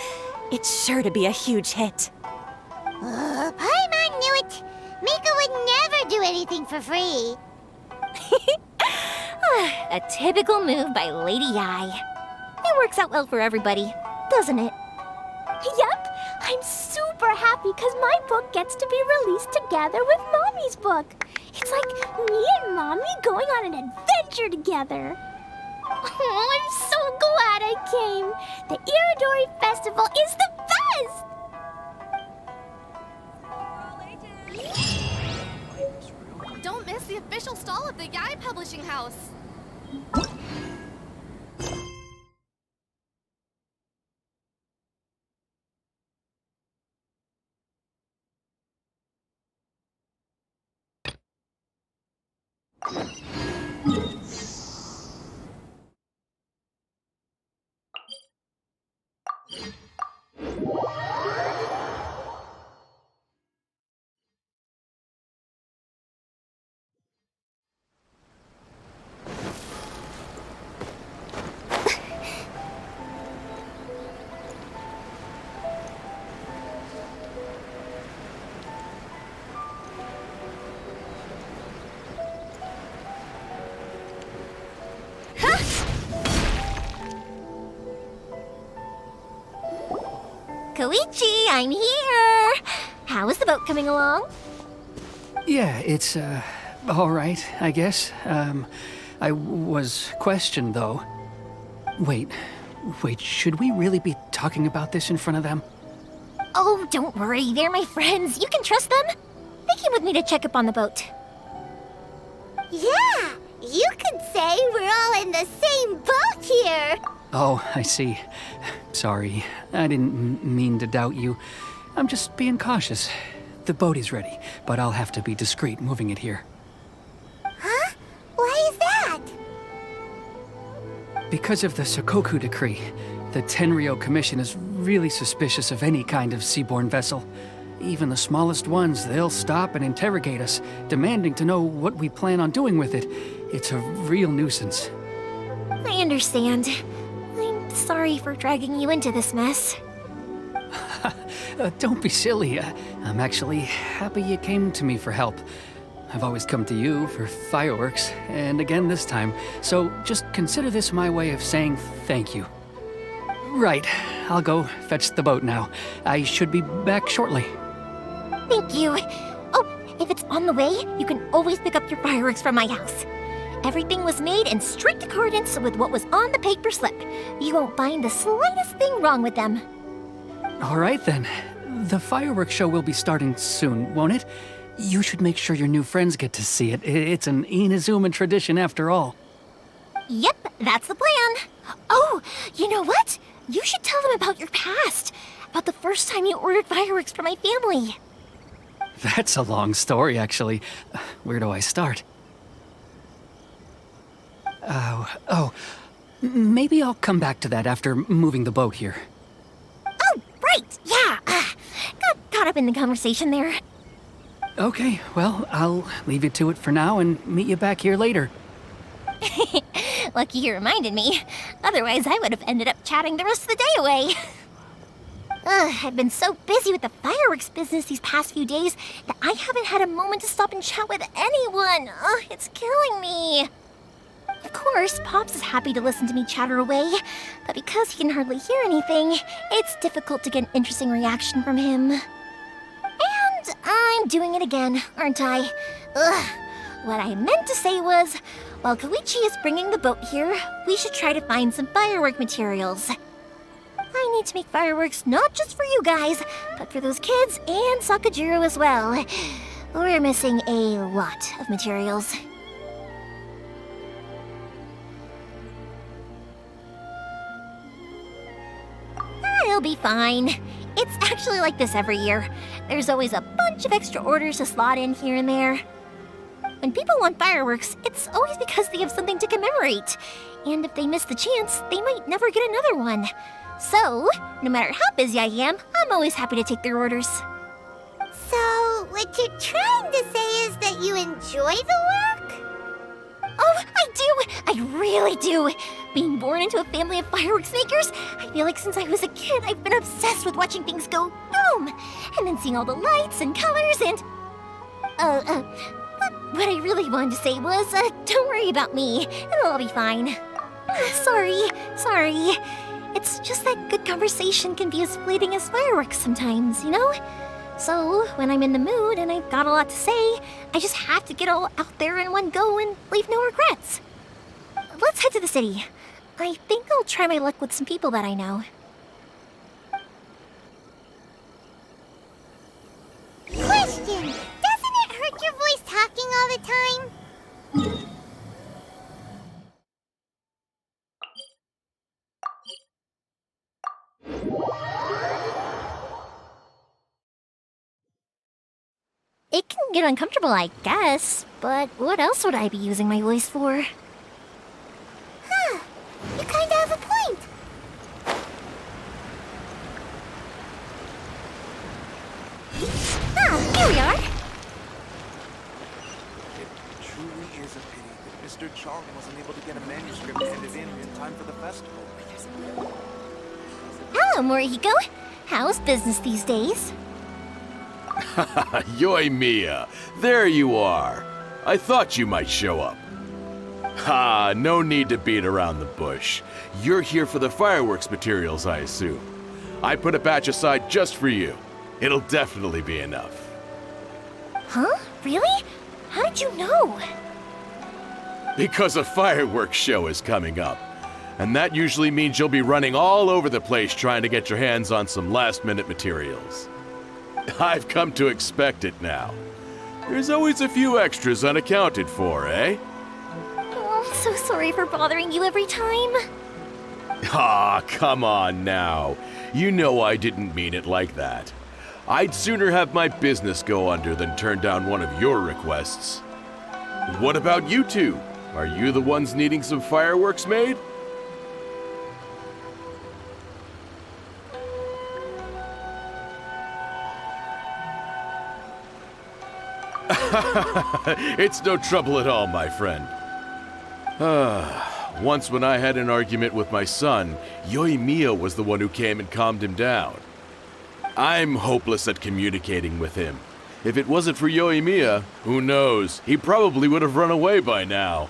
It's sure to be a huge hit. Paimon knew it. Mika would never do anything for free. A typical move by Lady Yai. It works out well for everybody, doesn't it? Yep, I'm super happy because my book gets to be released together with Mommy's book. It's like me and Mommy going on an adventure together. Oh, I'm so glad I came. The Iridori Festival is the best! Don't miss the official stall of the Yai Publishing House. Koichi, I'm here! How is the boat coming along? Yeah, it's, all right, I guess. I was questioned, though. Wait, should we really be talking about this in front of them? Oh, don't worry, they're my friends. You can trust them. They came with me to check up on the boat. Yeah, you could say we're all in the same boat here. Oh, I see. Sorry, I didn't mean to doubt you. I'm just being cautious. The boat is ready, but I'll have to be discreet moving it here. Huh? Why is that? Because of the Sokoku Decree, the Tenryou Commission is really suspicious of any kind of seaborne vessel. Even the smallest ones, they'll stop and interrogate us, demanding to know what we plan on doing with it. It's a real nuisance. I understand. I'm sorry for dragging you into this mess. Don't be silly. I'm actually happy you came to me for help. I've always come to you for fireworks, and again this time, so just consider this my way of saying thank you. Right, I'll go fetch the boat now. I should be back shortly. Thank you. Oh, if it's on the way, you can always pick up your fireworks from my house. Everything was made in strict accordance with what was on the paper slip. You won't find the slightest thing wrong with them. All right then. The fireworks show will be starting soon, won't it? You should make sure your new friends get to see it. It's an Inazuma tradition after all. Yep, that's the plan. Oh, you know what? You should tell them about your past. About the first time you ordered fireworks for my family. That's a long story, actually. Where do I start? Maybe I'll come back to that after moving the boat here. Oh, right, yeah. Got caught up in the conversation there. Okay, well, I'll leave you to it for now and meet you back here later. Lucky you reminded me. Otherwise, I would have ended up chatting the rest of the day away. I've been so busy with the fireworks business these past few days that I haven't had a moment to stop and chat with anyone. It's killing me. Of course, Pops is happy to listen to me chatter away, but because he can hardly hear anything, it's difficult to get an interesting reaction from him. And I'm doing it again, aren't I? What I meant to say was, while Koichi is bringing the boat here, we should try to find some firework materials. I need to make fireworks not just for you guys, but for those kids and Sakajiro as well. We're missing a lot of materials. It'll be fine. It's actually like this every year. There's always a bunch of extra orders to slot in here and there. When people want fireworks, it's always because they have something to commemorate. And if they miss the chance, they might never get another one. So, no matter how busy I am, I'm always happy to take their orders. So, what you're trying to say is that you enjoy the work? Oh, I do! I really do! Being born into a family of fireworks makers, I feel like since I was a kid, I've been obsessed with watching things go boom! And then seeing all the lights and colors and... What I really wanted to say was, don't worry about me. It'll all be fine. Sorry. It's just that good conversation can be as fleeting as fireworks sometimes, you know? So, when I'm in the mood and I've got a lot to say, I just have to get all out there in one go and leave no regrets. Let's head to the city. I think I'll try my luck with some people that I know. Question! Doesn't it hurt your voice talking all the time? It can get uncomfortable, I guess, but what else would I be using my voice for? Huh, you kinda have a point. Here we are. It truly is a pity that Mr. Chong wasn't able to get a manuscript handed in time for the festival. Hello, Morihiko. How's business these days? Yoimiya, there you are. I thought you might show up. Ha, no need to beat around the bush. You're here for the fireworks materials, I assume. I put a batch aside just for you. It'll definitely be enough. Huh? Really? How did you know? Because a fireworks show is coming up. And that usually means you'll be running all over the place trying to get your hands on some last-minute materials. I've come to expect it now. There's always a few extras unaccounted for, eh? Oh, I'm so sorry for bothering you every time. Ah, come on now. You know I didn't mean it like that. I'd sooner have my business go under than turn down one of your requests. What about you two? Are you the ones needing some fireworks made? It's no trouble at all, my friend. Once when I had an argument with my son, Yoimiya was the one who came and calmed him down. I'm hopeless at communicating with him. If it wasn't for Yoimiya, who knows, he probably would have run away by now.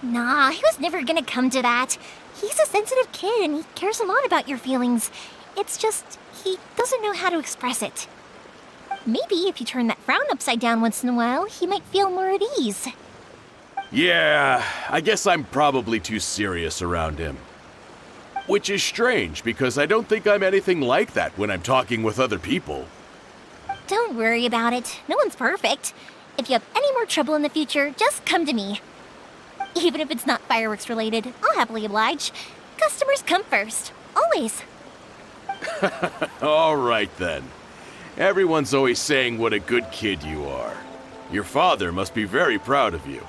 Nah, he was never gonna come to that. He's a sensitive kid and he cares a lot about your feelings. It's just, he doesn't know how to express it. Maybe if you turn that frown upside down once in a while, he might feel more at ease. Yeah, I guess I'm probably too serious around him. Which is strange, because I don't think I'm anything like that when I'm talking with other people. Don't worry about it. No one's perfect. If you have any more trouble in the future, just come to me. Even if it's not fireworks related, I'll happily oblige. Customers come first. Always. All right then. Everyone's always saying what a good kid you are. Your father must be very proud of you.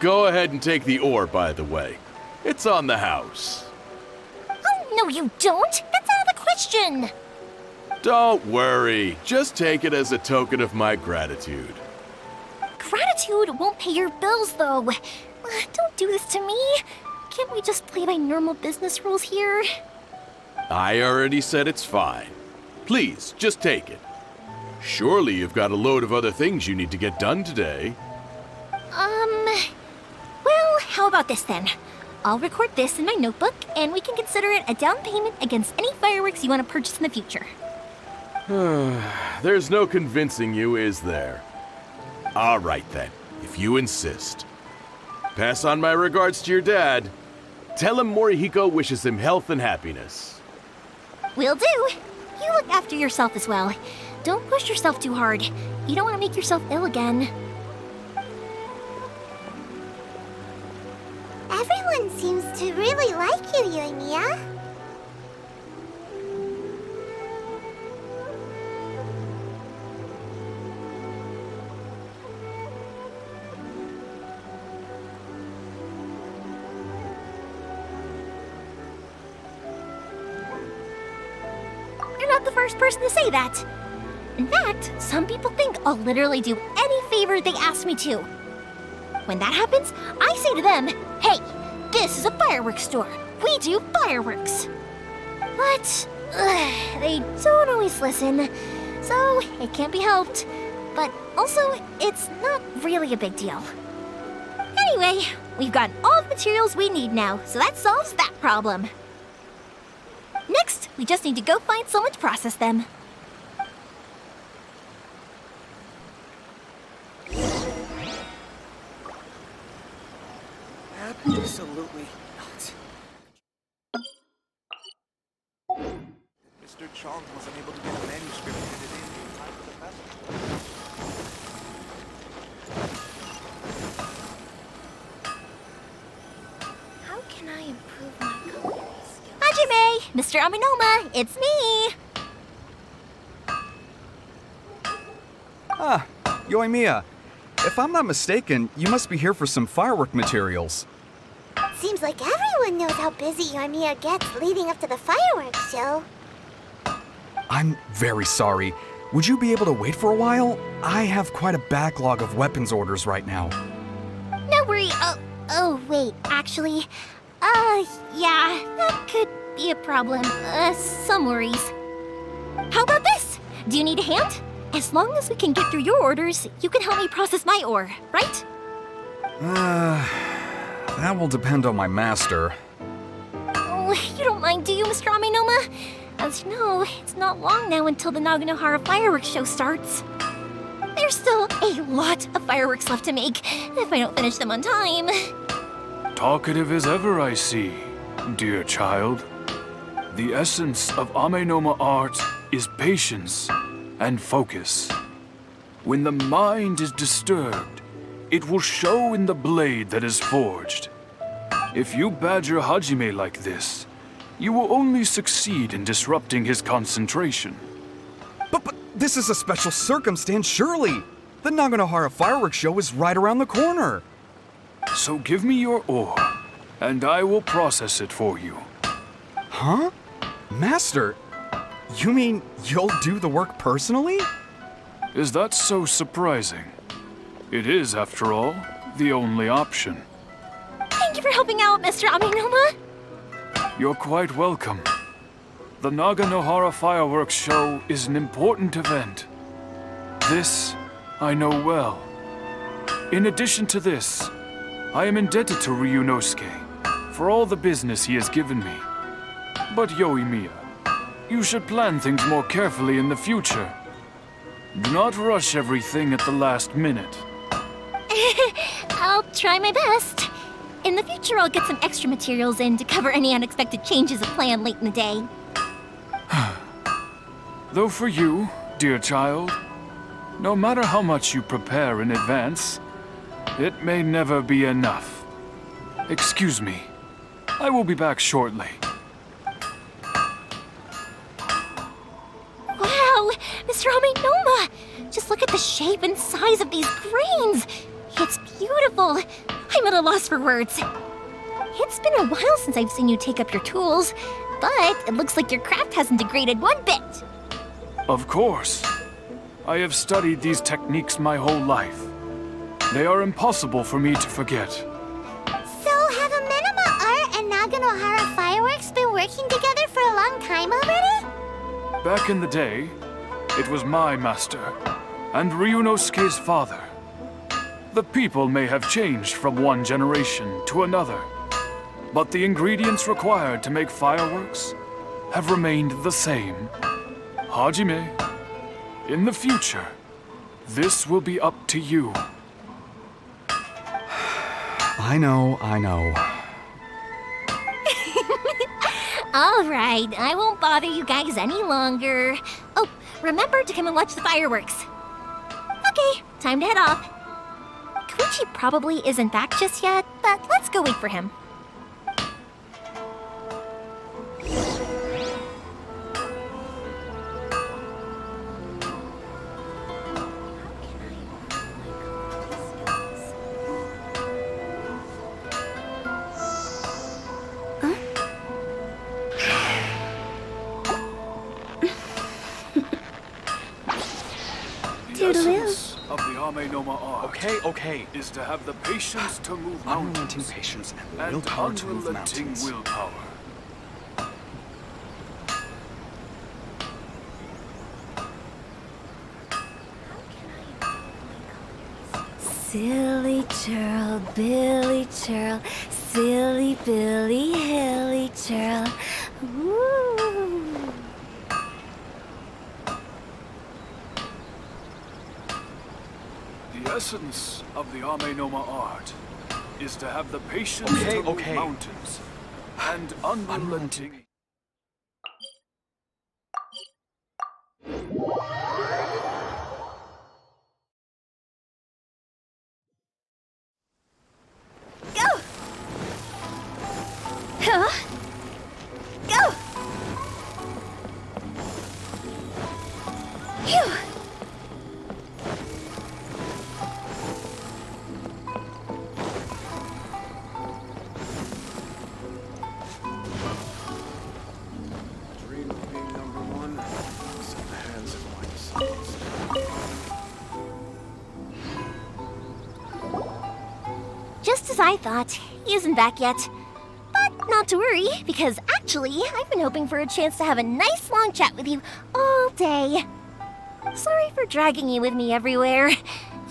Go ahead and take the ore, by the way. It's on the house. Oh, no you don't! That's out of the question! Don't worry. Just take it as a token of my gratitude. Gratitude won't pay your bills, though. Don't do this to me. Can't we just play by normal business rules here? I already said it's fine. Please, just take it. Surely you've got a load of other things you need to get done today. Well, how about this then? I'll record this in my notebook, and we can consider it a down payment against any fireworks you want to purchase in the future. There's no convincing you, is there? All right then, if you insist. Pass on my regards to your dad. Tell him Morihiko wishes him health and happiness. Will do. You look after yourself as well. Don't push yourself too hard. You don't want to make yourself ill again. Everyone seems to really like you, Yoimiya. You're not the first person to say that. In fact, some people think I'll literally do any favor they ask me to. When that happens, I say to them, hey, this is a fireworks store. We do fireworks. But they don't always listen, so it can't be helped. But also, it's not really a big deal. Anyway, we've got all the materials we need now, so that solves that problem. Next, we just need to go find someone to process them. Absolutely not. Mr. Chong wasn't able to get a manuscript edited in time for the festival. How can I improve my culinary skills? Hajime! Mr. Aminoma, it's me! Ah, Yoimiya. If I'm not mistaken, you must be here for some firework materials. Seems like everyone knows how busy Yoimiya gets leading up to the fireworks show. I'm very sorry. Would you be able to wait for a while? I have quite a backlog of weapons orders right now. No worry. Oh, wait, actually. Yeah, that could be a problem. Some worries. How about this? Do you need a hand? As long as we can get through your orders, you can help me process my ore, right? That will depend on my master. Oh, you don't mind, do you, Mr. Aminoma? As you know, it's not long now until the Naganohara fireworks show starts. There's still a lot of fireworks left to make, if I don't finish them on time. Talkative as ever, I see, dear child. The essence of Amenoma art is patience and focus. When the mind is disturbed, it will show in the blade that is forged. If you badger Hajime like this, you will only succeed in disrupting his concentration. But this is a special circumstance, surely. The Naganohara fireworks show is right around the corner. So give me your ore, and I will process it for you. Huh? Master, you mean you'll do the work personally? Is that so surprising? It is, after all, the only option. Thank you for helping out, Mr. Aminoma. You're quite welcome. The Naganohara fireworks show is an important event. This I know well. In addition to this, I am indebted to Ryunosuke for all the business he has given me. But Yoimiya, you should plan things more carefully in the future. Do not rush everything at the last minute. I'll try my best. In the future, I'll get some extra materials in to cover any unexpected changes of plan late in the day. Though for you, dear child, no matter how much you prepare in advance, it may never be enough. Excuse me. I will be back shortly. Wow, Mr. Aminoma! Just look at the shape and size of these grains! It's beautiful! I'm at a loss for words. It's been a while since I've seen you take up your tools, but it looks like your craft hasn't degraded one bit. Of course. I have studied these techniques my whole life. They are impossible for me to forget. So have Amenoma Art and Naganohara Fireworks been working together for a long time? time already? Back in the day, it was my master, and Ryunosuke's father. The people may have changed from one generation to another, but the ingredients required to make fireworks have remained the same. Hajime, in the future, this will be up to you. I know. All right, I won't bother you guys any longer. Oh, remember to come and watch the fireworks. Okay, time to head off. Koichi probably isn't back just yet, but let's go wait for him. The essence of the Ame-no-Ma art Okay. is to have the patience to move Unrelenting mountains patience and and willpower to move unrelenting mountains. willpower. Silly churl, Billy churl, silly Billy, hilly churl. Woo! The essence of the Ame-no-Ma art is to have the patience to move mountains and unrelenting. Go! Huh? Go! Phew! Dream of being #1. It's in the hands of my descendants. Just as I thought, he isn't back yet. But not to worry, because actually, I've been hoping for a chance to have a nice long chat with you all day. Sorry for dragging you with me everywhere.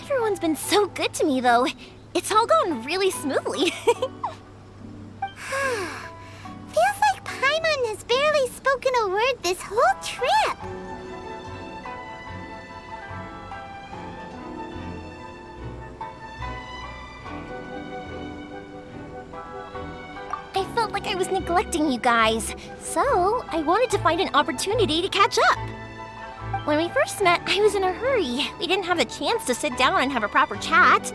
Everyone's been so good to me, though. It's all gone really smoothly. Feels like Paimon has barely spoken a word this whole trip. I felt like I was neglecting you guys, so I wanted to find an opportunity to catch up. When we first met, I was in a hurry. We didn't have a chance to sit down and have a proper chat.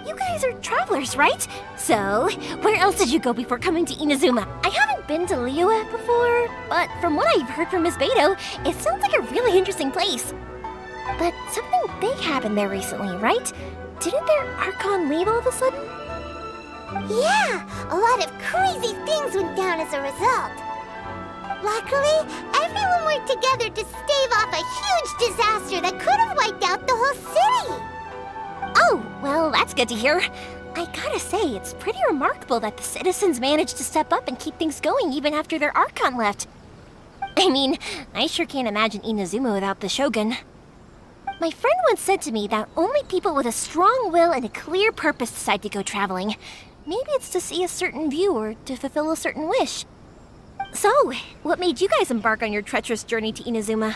You guys are travelers, right? So, where else did you go before coming to Inazuma? I haven't been to Liyue before, but from what I've heard from Miss Beto, it sounds like a really interesting place. But something big happened there recently, right? Didn't their Archon leave all of a sudden? Yeah, a lot of crazy things went down as a result. Luckily, everyone worked together to stave off a huge disaster that could have wiped out the whole city. Oh, well, that's good to hear. I gotta say, it's pretty remarkable that the citizens managed to step up and keep things going even after their Archon left. I mean, I sure can't imagine Inazuma without the Shogun. My friend once said to me that only people with a strong will and a clear purpose decide to go traveling. Maybe it's to see a certain view or to fulfill a certain wish. So, what made you guys embark on your treacherous journey to Inazuma?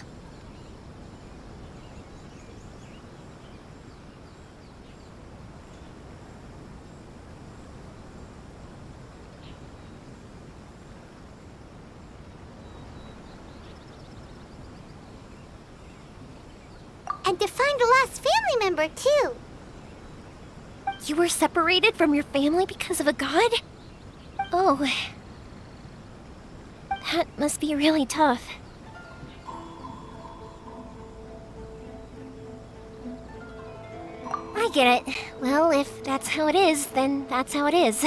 And to find a lost family member, too. You were separated from your family because of a god? Oh. That must be really tough. I get it. Well, if that's how it is, then that's how it is.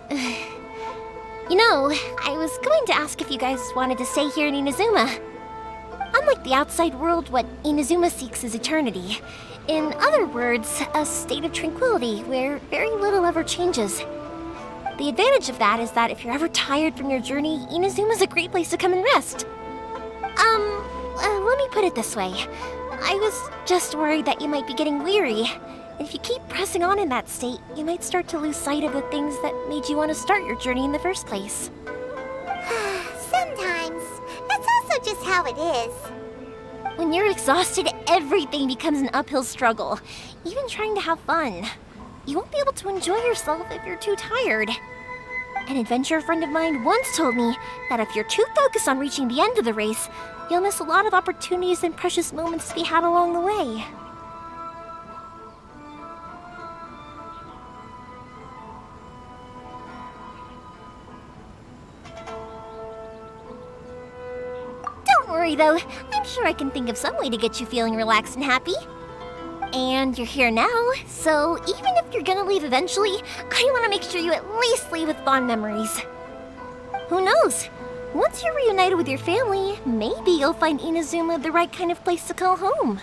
You know, I was going to ask if you guys wanted to stay here in Inazuma. Unlike the outside world, what Inazuma seeks is eternity. In other words, a state of tranquility where very little ever changes. The advantage of that is that if you're ever tired from your journey, Inazuma's a great place to come and rest. Let me put it this way. I was just worried that you might be getting weary. And if you keep pressing on in that state, you might start to lose sight of the things that made you want to start your journey in the first place. Sometimes. That's also just how it is. When you're exhausted, everything becomes an uphill struggle, even trying to have fun. You won't be able to enjoy yourself if you're too tired. An adventurer friend of mine once told me that if you're too focused on reaching the end of the race, you'll miss a lot of opportunities and precious moments to be had along the way. Don't worry though, I'm sure I can think of some way to get you feeling relaxed and happy. And you're here now, so even if you're gonna leave eventually, I want to make sure you at least leave with fond memories. Who knows? Once you're reunited with your family, maybe you'll find Inazuma the right kind of place to call home.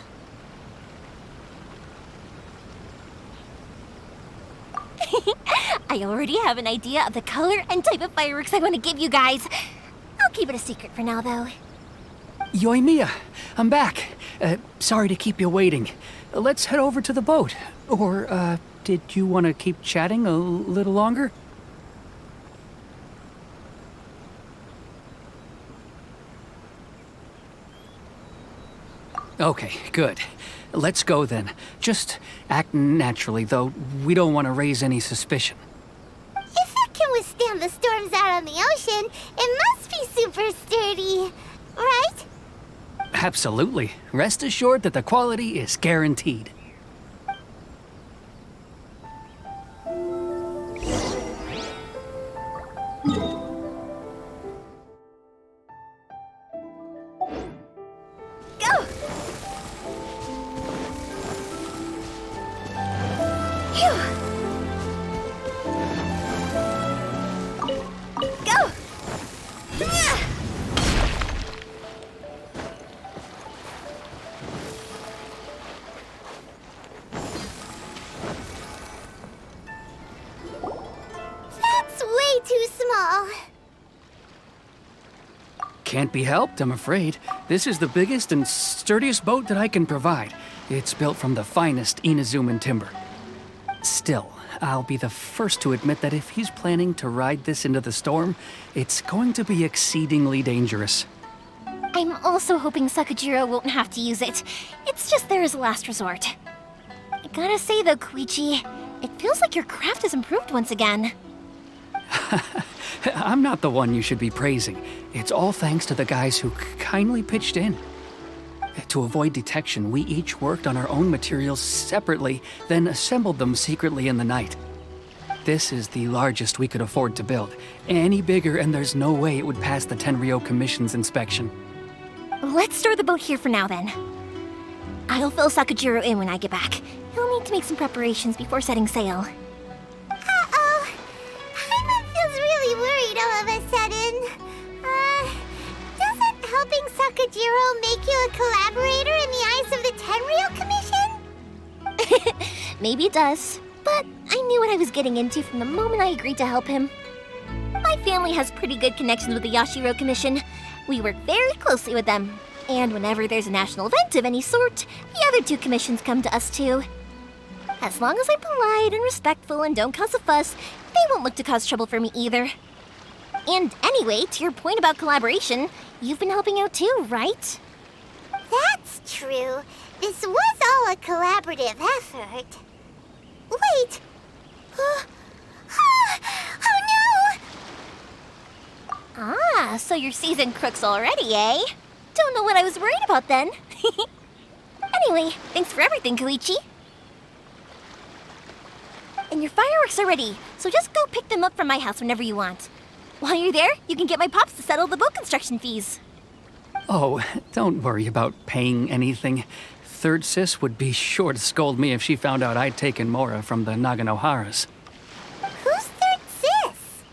I already have an idea of the color and type of fireworks I want to give you guys. I'll keep it a secret for now, though. Yoimiya, I'm back. Sorry to keep you waiting. Let's head over to the boat. Or, did you want to keep chatting a little longer? Okay, good. Let's go then. Just act naturally, though we don't want to raise any suspicion. If it can withstand the storms out on the ocean, it must be super sturdy, right? Absolutely. Rest assured that the quality is guaranteed. Go! Phew! Go! Yeah! That's way too small. Can't be helped, I'm afraid. This is the biggest and sturdiest boat that I can provide. It's built from the finest Inazuman timber. Still, I'll be the first to admit that if he's planning to ride this into the storm, it's going to be exceedingly dangerous. I'm also hoping Sakajiro won't have to use it. It's just there as a last resort. I gotta say though, Koichi, it feels like your craft has improved once again. I'm not the one you should be praising. It's all thanks to the guys who kindly pitched in. To avoid detection, we each worked on our own materials separately, then assembled them secretly in the night. This is the largest we could afford to build. Any bigger and there's no way it would pass the Tenryou Commission's inspection. Let's store the boat here for now then. I'll fill Sakajiro in when I get back. He'll need to make some preparations before setting sail. Uh-oh. Paimon feels really worried all of a sudden. Doesn't helping Sakajiro make you a collaborator in the eyes of the Tenryou Commission? Maybe it does, but I knew what I was getting into from the moment I agreed to help him. My family has pretty good connections with the Yashiro Commission. We work very closely with them, and whenever there's a national event of any sort, the other two commissions come to us too. As long as I'm polite and respectful and don't cause a fuss, they won't look to cause trouble for me either. And anyway, to your point about collaboration, you've been helping out too, right? That's true. This was all a collaborative effort. Wait! Oh no! Ah, so you're seasoned crooks already, eh? Don't know what I was worried about then. Anyway, thanks for everything, Koichi. And your fireworks are ready, so just go pick them up from my house whenever you want. While you're there, you can get my pops to settle the boat construction fees. Oh, don't worry about paying anything. Third Sis would be sure to scold me if she found out I'd taken Mora from the Naganoharas. Who's Third Sis?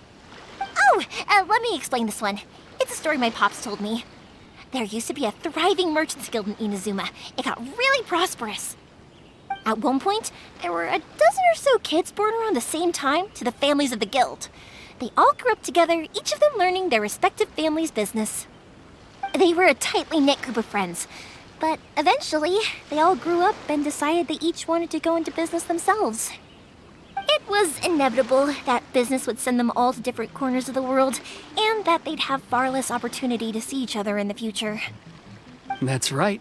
Oh, let me explain this one. It's a story my pops told me. There used to be a thriving merchants guild in Inazuma. It got really prosperous. At one point, there were a dozen or so kids born around the same time to the families of the guild. They all grew up together, each of them learning their respective family's business. They were a tightly knit group of friends, but eventually, they all grew up and decided they each wanted to go into business themselves. It was inevitable that business would send them all to different corners of the world, and that they'd have far less opportunity to see each other in the future. That's right.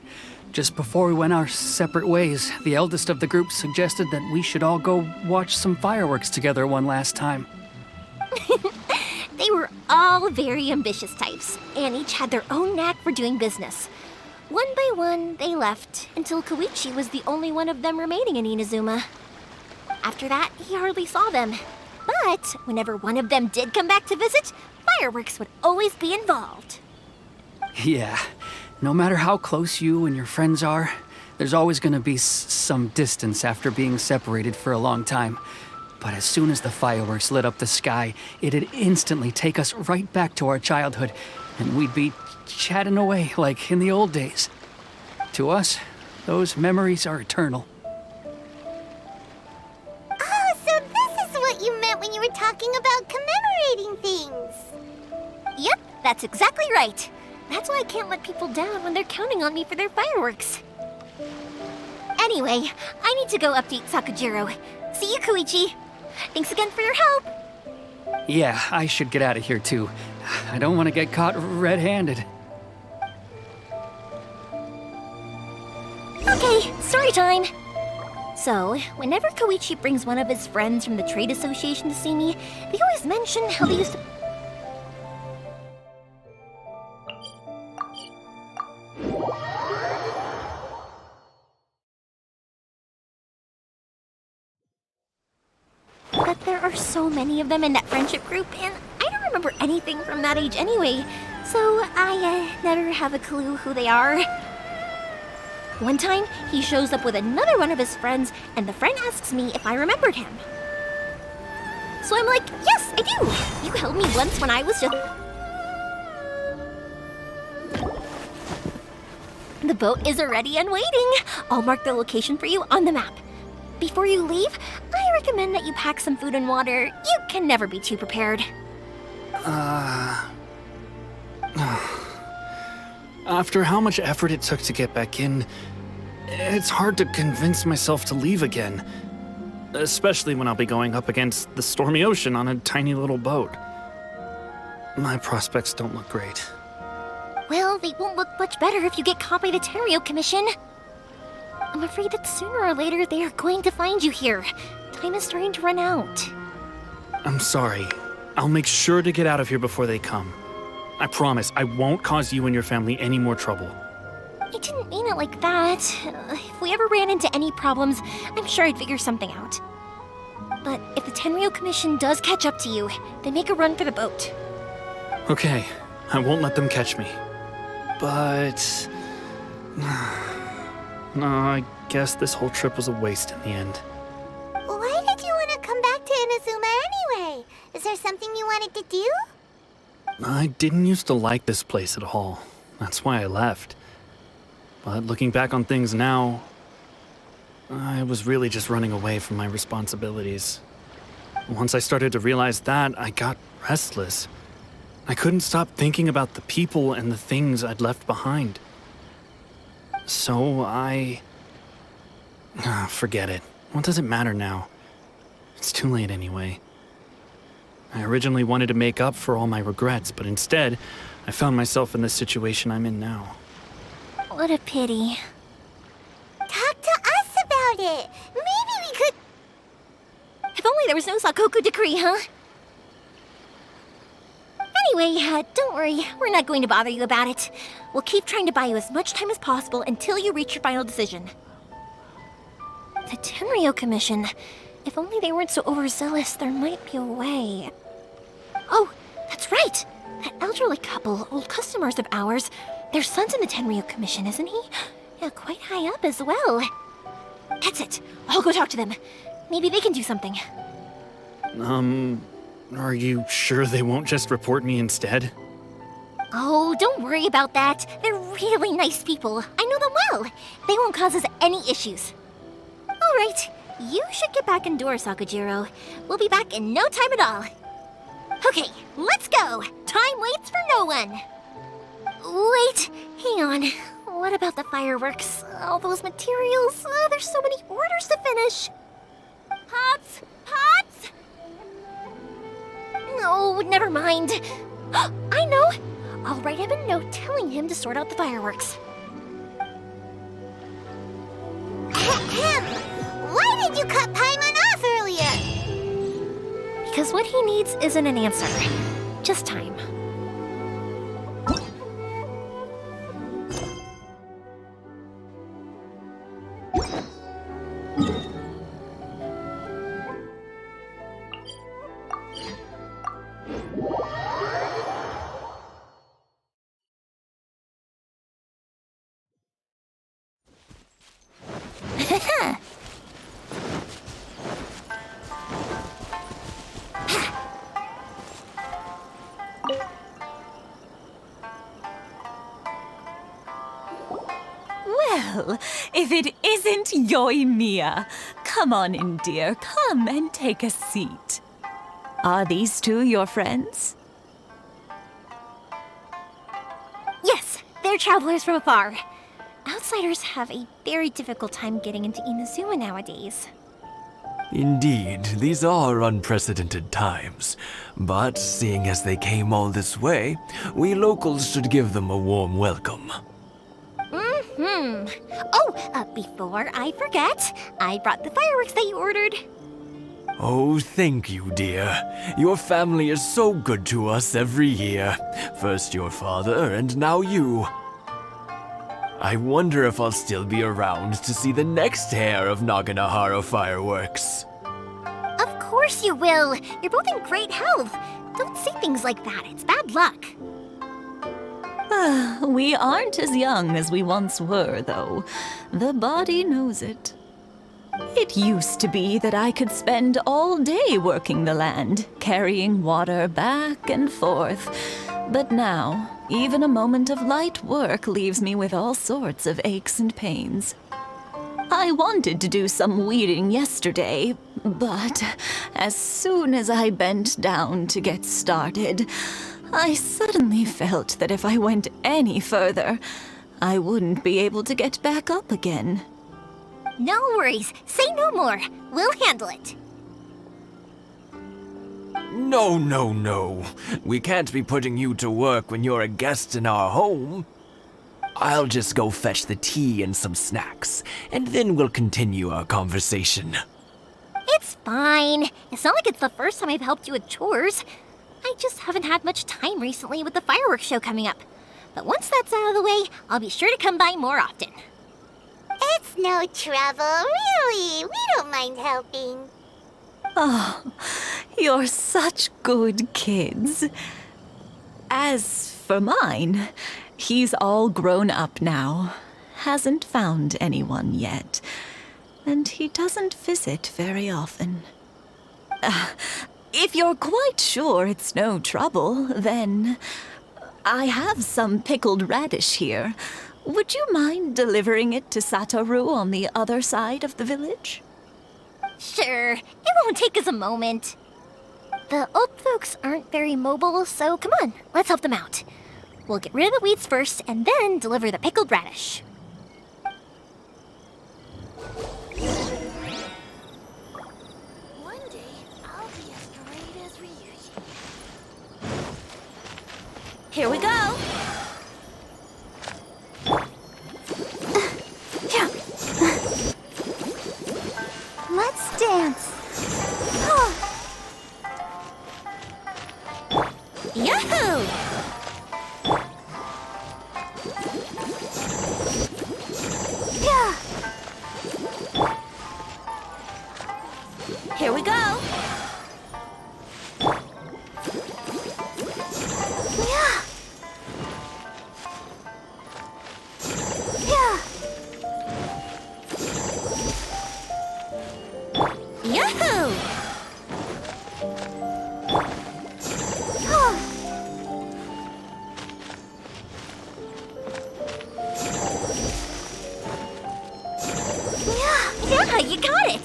Just before we went our separate ways, the eldest of the group suggested that we should all go watch some fireworks together one last time. They were all very ambitious types, and each had their own knack for doing business. One by one, they left, until Koichi was the only one of them remaining in Inazuma. After that, he hardly saw them. But whenever one of them did come back to visit, fireworks would always be involved. Yeah, no matter how close you and your friends are, there's always gonna be some distance after being separated for a long time. But as soon as the fireworks lit up the sky, it'd instantly take us right back to our childhood, and we'd be chatting away like in the old days. To us, those memories are eternal. Oh, so this is what you meant when you were talking about commemorating things. Yep, that's exactly right. That's why I can't let people down when they're counting on me for their fireworks. Anyway, I need to go update Sakujiro. See you, Koichi. Thanks again for your help. Yeah, I should get out of here too. I don't want to get caught red-handed. Okay, story time. So, whenever Koichi brings one of his friends from the trade association to see me, they always mention how they used to... But there are so many of them in that friendship group, and I don't remember anything from that age anyway, so I never have a clue who they are. One time, he shows up with another one of his friends, and the friend asks me if I remembered him. So I'm like, yes, I do! You helped me once when I was just... The boat is ready and waiting. I'll mark the location for you on the map. Before you leave, I recommend that you pack some food and water. You can never be too prepared. After how much effort it took to get back in, it's hard to convince myself to leave again. Especially when I'll be going up against the stormy ocean on a tiny little boat. My prospects don't look great. Well, they won't look much better if you get caught by the Tenryou Commission. I'm afraid that sooner or later they are going to find you here. Time is starting to run out. I'm sorry. I'll make sure to get out of here before they come. I promise I won't cause you and your family any more trouble. I didn't mean it like that. If we ever ran into any problems, I'm sure I'd figure something out. But if the Tenryou Commission does catch up to you, then make a run for the boat. Okay, I won't let them catch me. But... no, I guess this whole trip was a waste in the end. Why did you want to come back to Inazuma anyway? Is there something you wanted to do? I didn't used to like this place at all. That's why I left. But looking back on things now, I was really just running away from my responsibilities. Once I started to realize that, I got restless. I couldn't stop thinking about the people and the things I'd left behind. So forget it. What does it matter now? It's too late anyway. I originally wanted to make up for all my regrets, but instead, I found myself in the situation I'm in now. What a pity. Talk to us about it. Maybe we could... If only there was no Sakoku decree, huh? Anyway, don't worry. We're not going to bother you about it. We'll keep trying to buy you as much time as possible until you reach your final decision. The Tenryou Commission. If only they weren't so overzealous, there might be a way. Oh, that's right! That elderly couple, old customers of ours, their son's in the Tenryou Commission, isn't he? Yeah, quite high up as well. That's it. I'll go talk to them. Maybe they can do something. Are you sure they won't just report me instead? Oh, don't worry about that. They're really nice people. I know them well. They won't cause us any issues. All right. You should get back indoors, Sakujiro. We'll be back in no time at all. Okay, let's go. Time waits for no one. Wait, hang on. What about the fireworks? All those materials? There's so many orders to finish. Pops! Pops! No, never mind. I know. I'll write him a note telling him to sort out the fireworks. Why did you cut Paimon off earlier? Because what he needs isn't an answer, just time. Well, if it isn't Yoimiya. Come on in, dear. Come and take a seat. Are these two your friends? Yes, they're travelers from afar. Outsiders have a very difficult time getting into Inazuma nowadays. Indeed, these are unprecedented times. But seeing as they came all this way, we locals should give them a warm welcome. Oh, before I forget, I brought the fireworks that you ordered. Oh, thank you, dear. Your family is so good to us every year. First your father, and now you. I wonder if I'll still be around to see the next hair of Naganohara fireworks. Of course you will. You're both in great health. Don't say things like that. It's bad luck. We aren't as young as we once were, though. The body knows it. It used to be that I could spend all day working the land, carrying water back and forth. But now, even a moment of light work leaves me with all sorts of aches and pains. I wanted to do some weeding yesterday, but as soon as I bent down to get started, I suddenly felt that if I went any further, I wouldn't be able to get back up again. No worries. Say no more. We'll handle it. No, no, no. We can't be putting you to work when you're a guest in our home. I'll just go fetch the tea and some snacks, and then we'll continue our conversation. It's fine. It's not like it's the first time I've helped you with chores. I just haven't had much time recently with the fireworks show coming up. But once that's out of the way, I'll be sure to come by more often. It's no trouble, really. We don't mind helping. Oh, you're such good kids. As for mine, he's all grown up now. Hasn't found anyone yet. And he doesn't visit very often. If you're quite sure it's no trouble, then I have some pickled radish here. Would you mind delivering it to Satoru on the other side of the village? Sure, it won't take us a moment. The old folks aren't very mobile, so come on, let's help them out. We'll get rid of the weeds first and then deliver the pickled radish. One day, I'll be as great as Ryuji. Here we go. Let's dance. Yahoo! Yeah. Here we go. Yeah. Yeah. Yahoo! Yeah, you got it.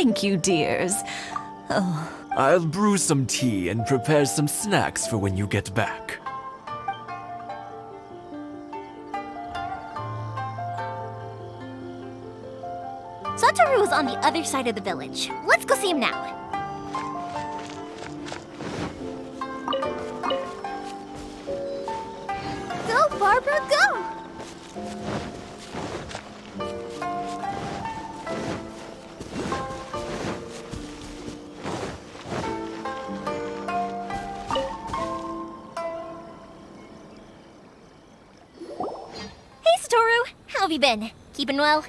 Thank you, dears. Oh. I'll brew some tea and prepare some snacks for when you get back. Satoru is on the other side of the village. Let's go see him now. Go, Barbara, go! Hey, Satoru. How have you been? Keeping well?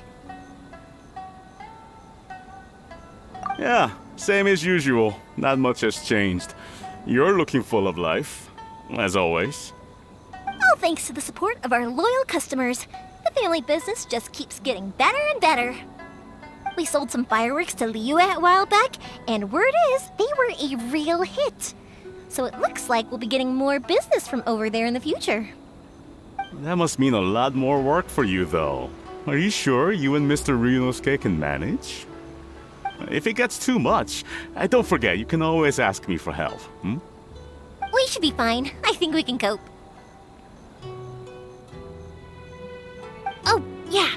Yeah, same as usual. Not much has changed. You're looking full of life, as always. All thanks to the support of our loyal customers. The family business just keeps getting better and better. We sold some fireworks to Liu a while back, and word is they were a real hit. So it looks like we'll be getting more business from over there in the future. That must mean a lot more work for you, though. Are you sure you and Mr. Ryunosuke can manage? If it gets too much, don't forget, you can always ask me for help, hmm? We should be fine. I think we can cope. Oh, yeah.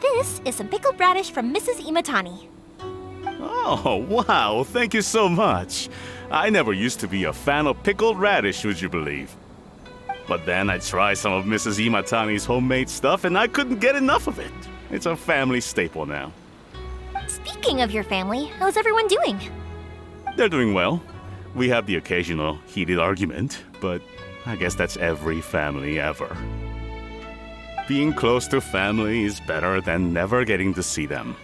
This is some pickled radish from Mrs. Imatani. Oh, wow, thank you so much. I never used to be a fan of pickled radish, would you believe? But then I tried some of Mrs. Imatani's homemade stuff and I couldn't get enough of it. It's a family staple now. Speaking of your family, how's everyone doing? They're doing well. We have the occasional heated argument, but I guess that's every family ever. Being close to family is better than never getting to see them,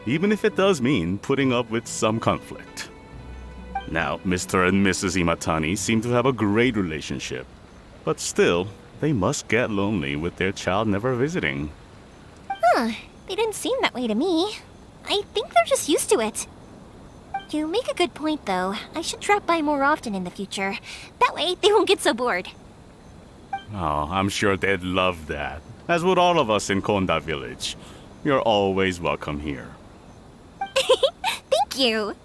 even if it does mean putting up with some conflict. Now, Mr. and Mrs. Imatani seem to have a great relationship, but still, they must get lonely with their child never visiting. Huh, they didn't seem that way to me. I think they're just used to it. You make a good point, though. I should drop by more often in the future. That way, they won't get so bored. Oh, I'm sure they'd love that, as would all of us in Konda Village. You're always welcome here. Thank you!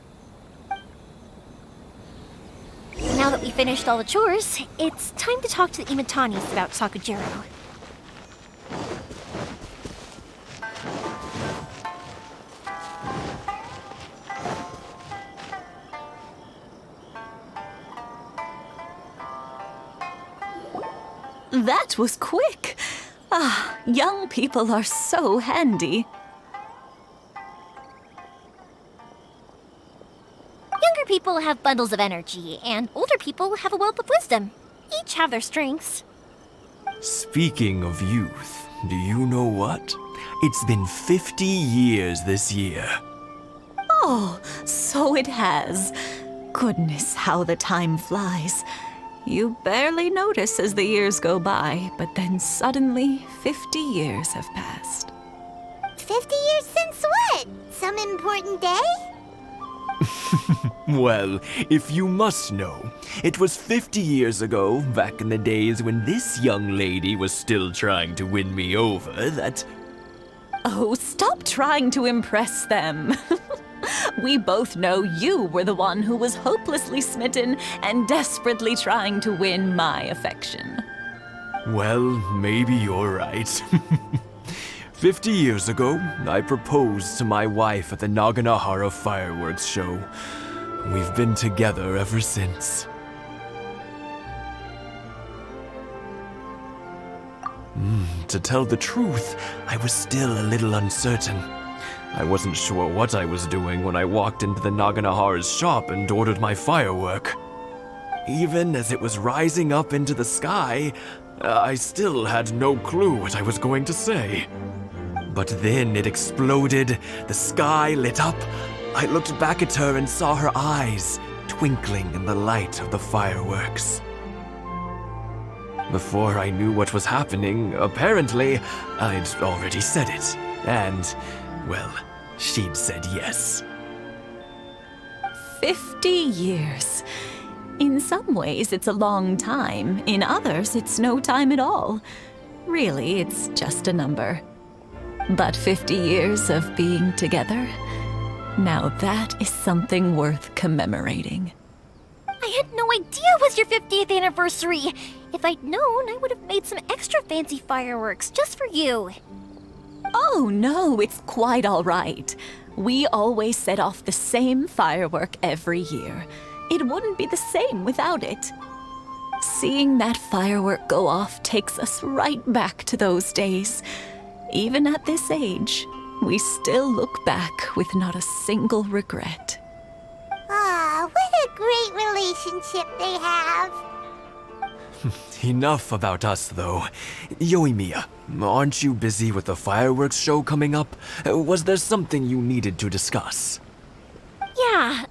Now that we finished all the chores, it's time to talk to the Imatanis about Sakujiro. That was quick. Ah, young people are so handy. Younger people have bundles of energy, and older people have a wealth of wisdom. Each have their strengths. Speaking of youth, do you know what? It's been 50 years this year. Oh, so it has. Goodness, how the time flies. You barely notice as the years go by, but then suddenly 50 years have passed. 50 years since what? Some important day? Well, if you must know, it was 50 years ago, back in the days when this young lady was still trying to win me over, that... Oh, stop trying to impress them. We both know you were the one who was hopelessly smitten and desperately trying to win my affection. Well, maybe you're right. 50 years ago, I proposed to my wife at the Naganohara fireworks show. We've been together ever since. To tell the truth, I was still a little uncertain. I wasn't sure what I was doing when I walked into the Naganohara's shop and ordered my firework. Even as it was rising up into the sky, I still had no clue what I was going to say. But then it exploded, the sky lit up. I looked back at her and saw her eyes twinkling in the light of the fireworks. Before I knew what was happening, apparently, I'd already said it. And, well, she'd said yes. 50 years. In some ways, it's a long time. In others, it's no time at all. Really, it's just a number. But 50 years of being together, Now that is something worth commemorating. I had no idea it was your 50th anniversary. If I'd known, I would have made some extra fancy fireworks just for you. Oh no, it's quite all right. We always set off the same firework every year. It wouldn't be the same without it. Seeing that firework go off takes us right back to those days. Even at this age, we still look back with not a single regret. Ah, what a great relationship they have. Enough about us, though. Yoimiya, aren't you busy with the fireworks show coming up? Was there something you needed to discuss? Yeah,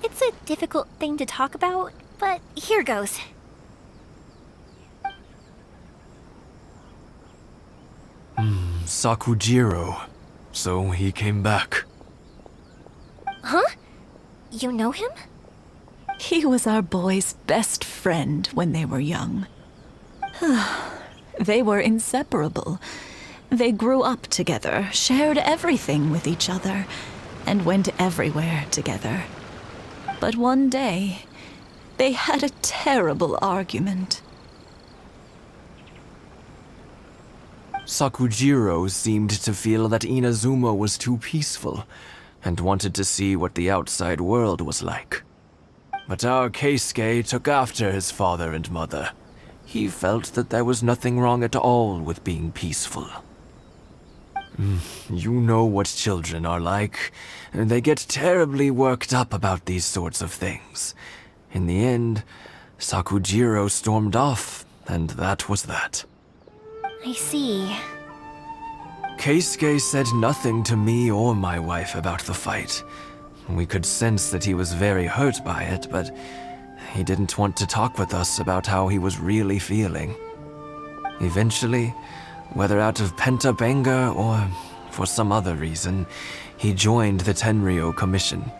it's a difficult thing to talk about, but here goes. Sakujiro. So he came back. Huh? You know him? He was our boys' best friend when they were young. They were inseparable. They grew up together, shared everything with each other, and went everywhere together. But one day, they had a terrible argument. Sakujiro seemed to feel that Inazuma was too peaceful, and wanted to see what the outside world was like. But our Keisuke took after his father and mother. He felt that there was nothing wrong at all with being peaceful. You know what children are like. They get terribly worked up about these sorts of things. In the end, Sakujiro stormed off, and that was that. I see. Keisuke said nothing to me or my wife about the fight. We could sense that he was very hurt by it, but he didn't want to talk with us about how he was really feeling. Eventually, whether out of pent-up anger or for some other reason, he joined the Tenryou Commission.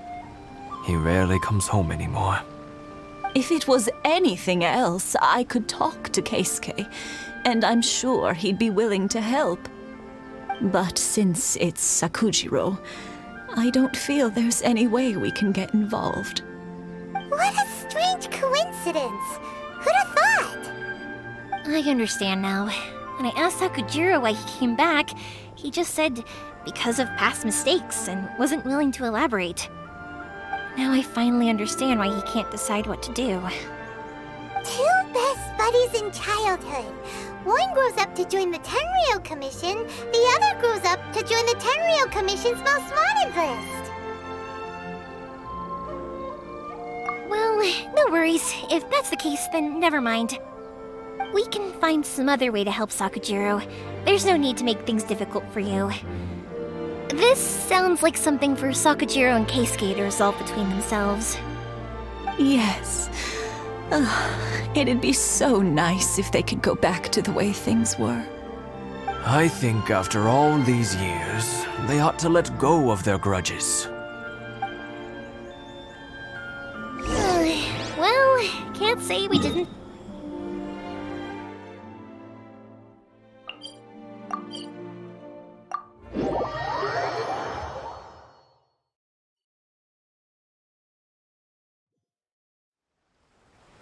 He rarely comes home anymore. If it was anything else, I could talk to Keisuke, and I'm sure he'd be willing to help. But since it's Sakujiro, I don't feel there's any way we can get involved. What a strange coincidence. Who'd have thought? I understand now. When I asked Sakujiro why he came back, he just said because of past mistakes and wasn't willing to elaborate. Now I finally understand why he can't decide what to do. Two best buddies in childhood. One grows up to join the Tenryou Commission, the other grows up to join the Tenryou Commission's most wanted list. Well, no worries. If that's the case, then never mind. We can find some other way to help Sakujiro. There's no need to make things difficult for you. This sounds like something for Sakujiro and Keisuke to resolve between themselves. Yes. It'd be so nice if they could go back to the way things were. I think after all these years, they ought to let go of their grudges. Well, can't say we didn't.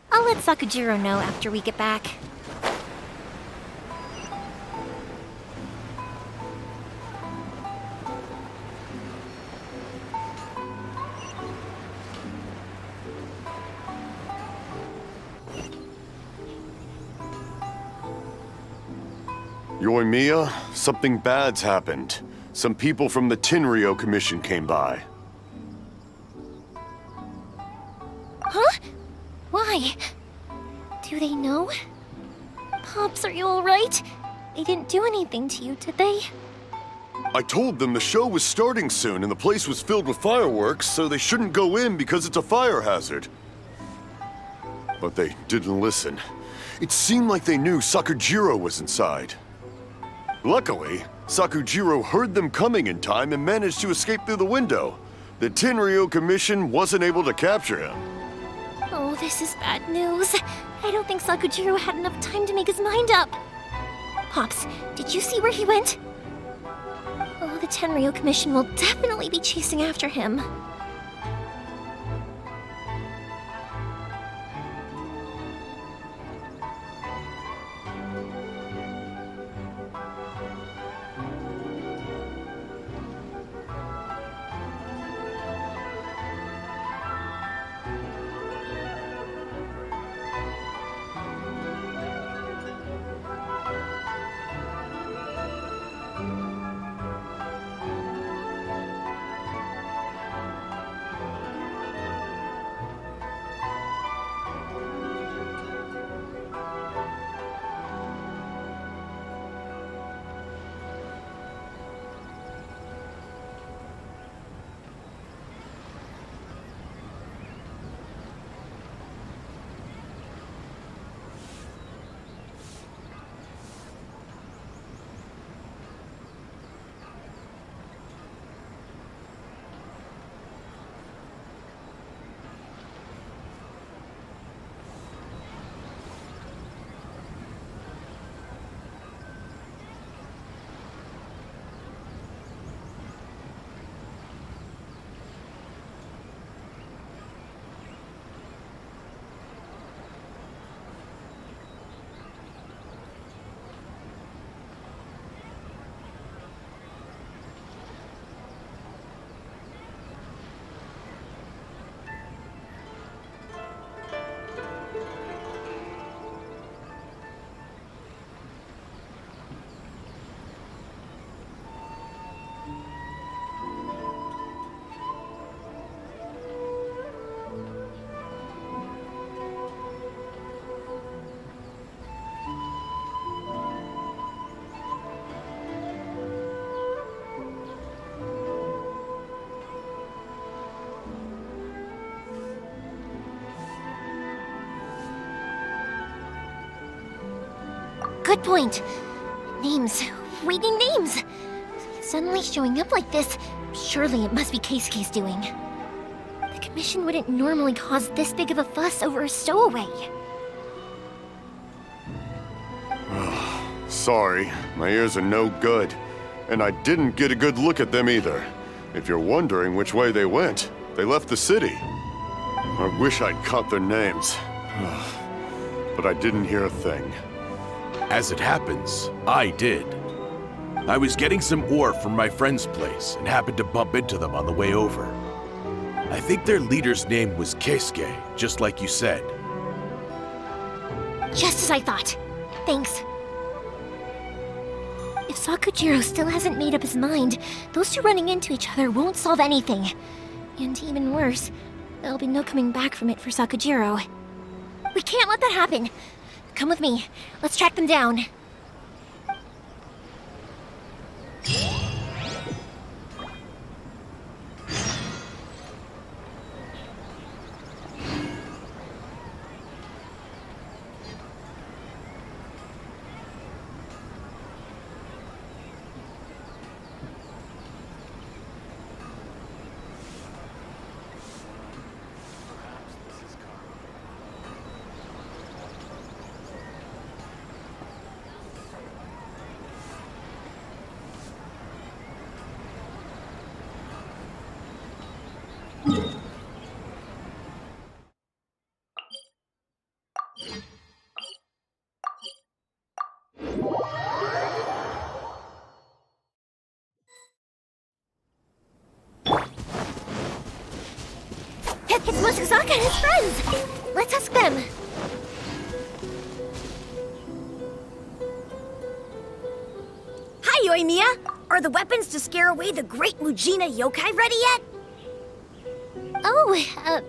I'll let Sakujiro know after we get back. Yoimiya, something bad's happened. Some people from the Tenryou Commission came by. Huh? Why? Do they know? Pops, are you alright? They didn't do anything to you, did they? I told them the show was starting soon and the place was filled with fireworks, so they shouldn't go in because it's a fire hazard. But they didn't listen. It seemed like they knew Sakujiro was inside. Luckily, Sakujiro heard them coming in time and managed to escape through the window. The Tenryou Commission wasn't able to capture him. Oh, this is bad news. I don't think Sakujiro had enough time to make his mind up. Pops, did you see where he went? Oh, this the Tenryo Commission will definitely be chasing after him. Good point. Names. Reading names. Suddenly showing up like this, surely it must be Keisuke's doing. The Commission wouldn't normally cause this big of a fuss over a stowaway. Sorry, my ears are no good. And I didn't get a good look at them either. If you're wondering which way they went, they left the city. I wish I'd caught their names. But I didn't hear a thing. As it happens, I did. I was getting some ore from my friend's place and happened to bump into them on the way over. I think their leader's name was Keisuke, just like you said. Just as I thought. Thanks. If Sakujiro still hasn't made up his mind, those two running into each other won't solve anything. And even worse, there'll be no coming back from it for Sakujiro. We can't let that happen. Come with me. Let's track them down. It's Mochizaka and his friends! Let's ask them! Hi, Yoimiya! Are the weapons to scare away the great Mujina yokai ready yet? Oh,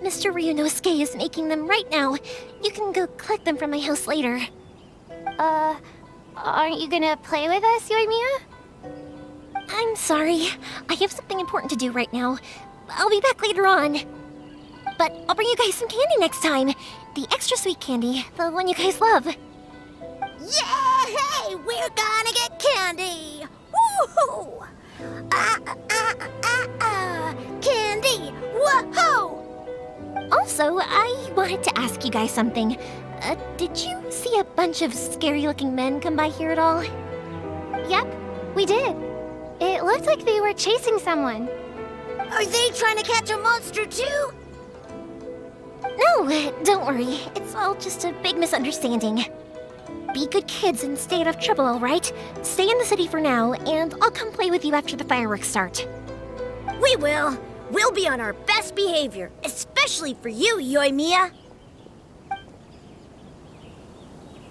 Mr. Ryunosuke is making them right now. You can go collect them from my house later. Aren't you gonna play with us, Yoimiya? I'm sorry. I have something important to do right now. I'll be back later on. But I'll bring you guys some candy next time. The extra sweet candy, the one you guys love. Yay! We're gonna get candy! Woohoo! Candy! Whoa! Also, I wanted to ask you guys something. Did you see a bunch of scary-looking men come by here at all? Yep, we did. It looked like they were chasing someone. Are they trying to catch a monster too? No, don't worry. It's all just a big misunderstanding. Be good kids and stay out of trouble, alright? Stay in the city for now, and I'll come play with you after the fireworks start. We will. We'll be on our best behavior, especially for you, Yoimiya.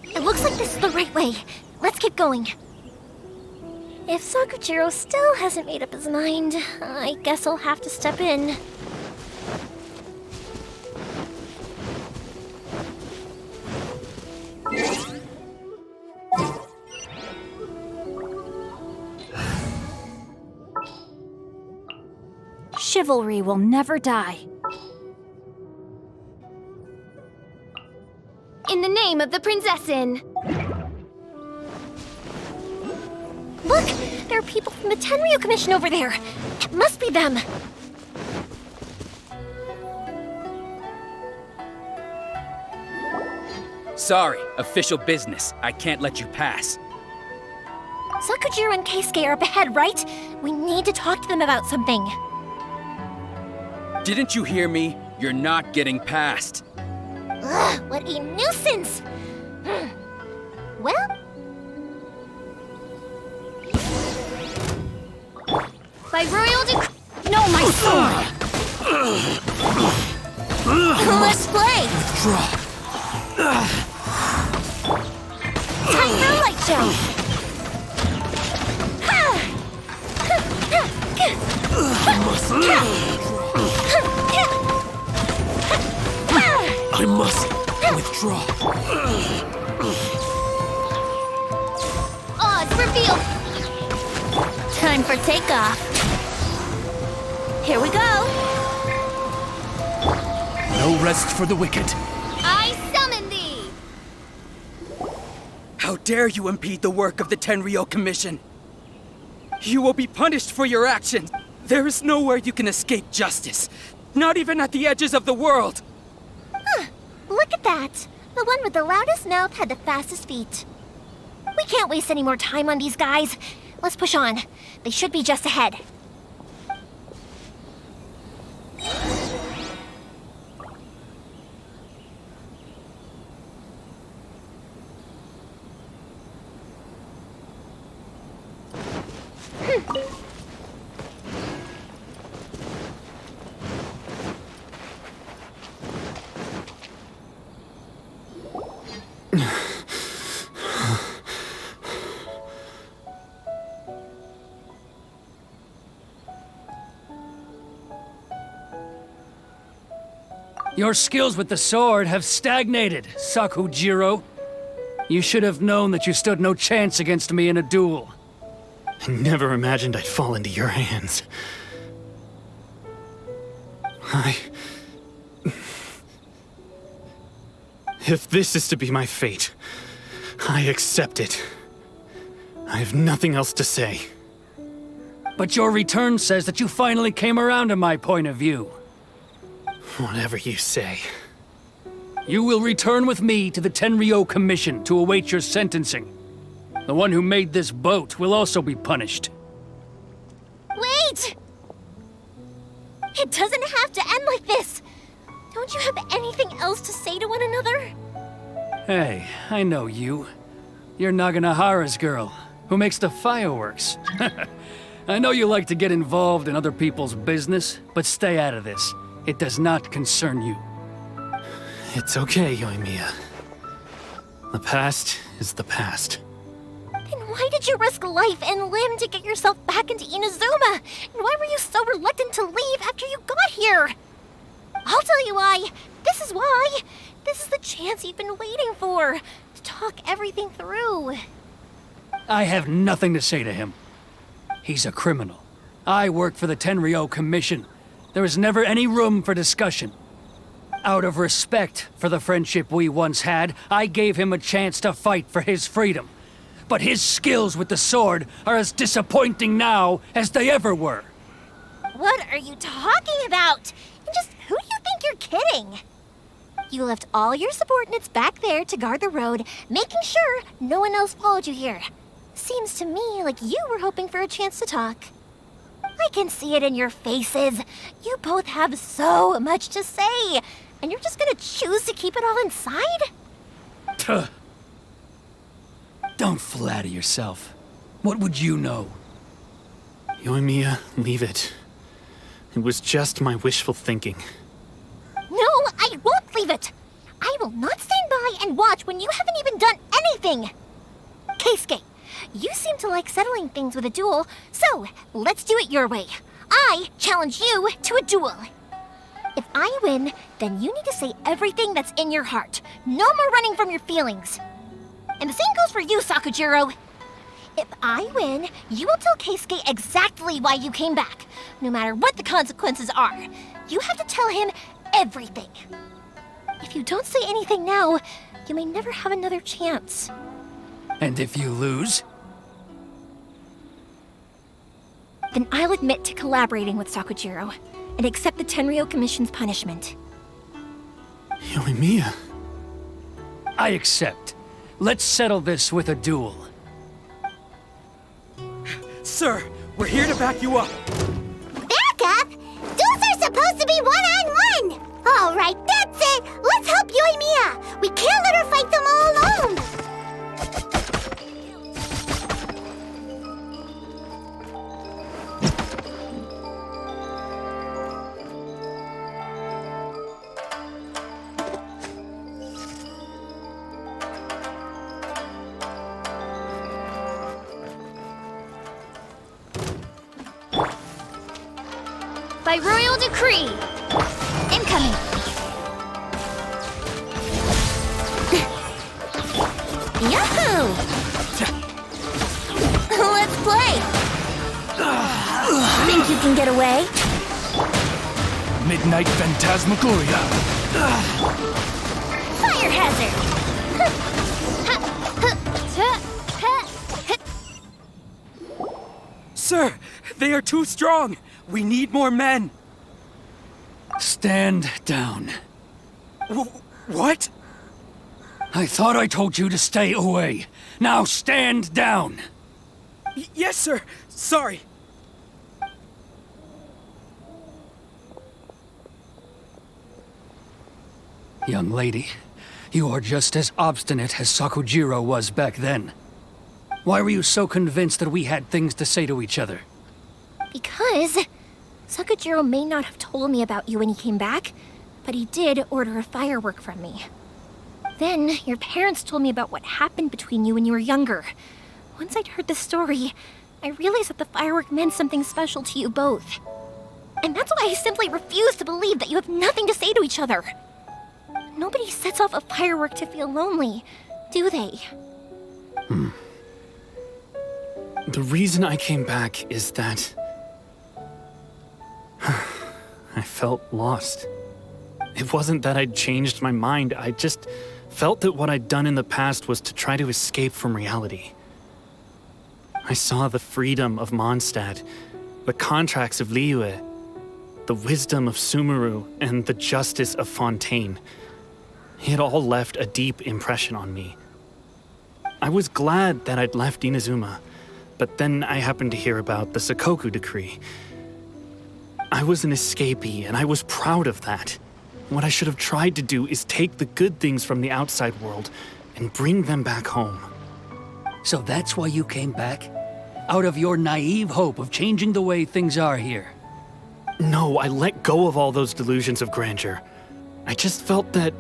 It looks like this is the right way. Let's keep going. If Sakujiro still hasn't made up his mind, I guess I'll have to step in. Chivalry will never die. In the name of the Prinzessin. Look! There are people from the Tenryu Commission over there! It must be them! Sorry, official business. I can't let you pass. Sakujiro and Keisuke are up ahead, right? We need to talk to them about something. Didn't you hear me? You're not getting past. Ugh, what a nuisance! Well... By royal no, my sword! Let's play! Time for a light show! I must withdraw. Odds revealed! Time for takeoff. Here we go! No rest for the wicked. I summon thee! How dare you impede the work of the Tenryu Commission? You will be punished for your actions. There is nowhere you can escape justice. Not even at the edges of the world. Look at that! The one with the loudest mouth had the fastest feet. We can't waste any more time on these guys. Let's push on. They should be just ahead. Your skills with the sword have stagnated, Sakujiro. You should have known that you stood no chance against me in a duel. I never imagined I'd fall into your hands. If this is to be my fate, I accept it. I have nothing else to say. But your return says that you finally came around to my point of view. Whatever you say. You will return with me to the Tenryu Commission to await your sentencing. The one who made this boat will also be punished. Wait! It doesn't have to end like this! Don't you have anything else to say to one another? Hey, I know you. You're Naganahara's girl, who makes the fireworks. I know you like to get involved in other people's business, but stay out of this. It does not concern you. It's okay, Yoimiya. The past is the past. Then why did you risk life and limb to get yourself back into Inazuma? And why were you so reluctant to leave after you got here? I'll tell you why. This is why. This is the chance you've been waiting for. To talk everything through. I have nothing to say to him. He's a criminal. I work for the Tenryu Commission. There was never any room for discussion. Out of respect for the friendship we once had, I gave him a chance to fight for his freedom. But his skills with the sword are as disappointing now as they ever were. What are you talking about? And just who do you think you're kidding? You left all your subordinates back there to guard the road, making sure no one else followed you here. seems to me like you were hoping for a chance to talk. I can see it in your faces. You both have so much to say, and you're just gonna choose to keep it all inside? Tuh. Don't flatter yourself. What would you know? Yoimiya, leave it. It was just my wishful thinking. No, I won't leave it! I will not stand by and watch when you haven't even done anything! Keisuke, you seem to like settling things with a duel, so let's do it your way. I challenge you to a duel. If I win, then you need to say everything that's in your heart. No more running from your feelings. And the same goes for you, Sakujiro. If I win, you will tell Keisuke exactly why you came back, no matter what the consequences are. You have to tell him everything. If you don't say anything now, you may never have another chance. And if you lose? Then I'll admit to collaborating with Sakujiro and accept the Tenryou Commission's punishment. Yoimiya. I accept. Let's settle this with a duel. Sir, we're here to back you up. Back up? Duels are supposed to be one-on-one! All right, that's it! Let's help Yoimiya! We can't let her fight them all alone! By royal decree. Incoming. Yahoo! Let's play! Think you can get away? Midnight Phantasmagoria. Fire hazard! Sir, they are too strong. We need more men. Stand down. What? I thought I told you to stay away. Now stand down. Yes, sir. Sorry. Young lady, you are just as obstinate as Sakujiro was back then. Why were you so convinced that we had things to say to each other? Because Sakujiro may not have told me about you when he came back, but he did order a firework from me. Then your parents told me about what happened between you when you were younger. Once I'd heard the story, I realized that the firework meant something special to you both. And that's why I simply refuse to believe that you have nothing to say to each other. Nobody sets off a firework to feel lonely, do they? The reason I came back is that I felt lost. It wasn't that I'd changed my mind, I just felt that what I'd done in the past was to try to escape from reality. I saw the freedom of Mondstadt, the contracts of Liyue, the wisdom of Sumeru, and the justice of Fontaine. It all left a deep impression on me. I was glad that I'd left Inazuma, but then I happened to hear about the Sakoku decree. I was an escapee, and I was proud of that. What I should have tried to do is take the good things from the outside world and bring them back home. So that's why you came back? Out of your naive hope of changing the way things are here? No, I let go of all those delusions of grandeur. I just felt that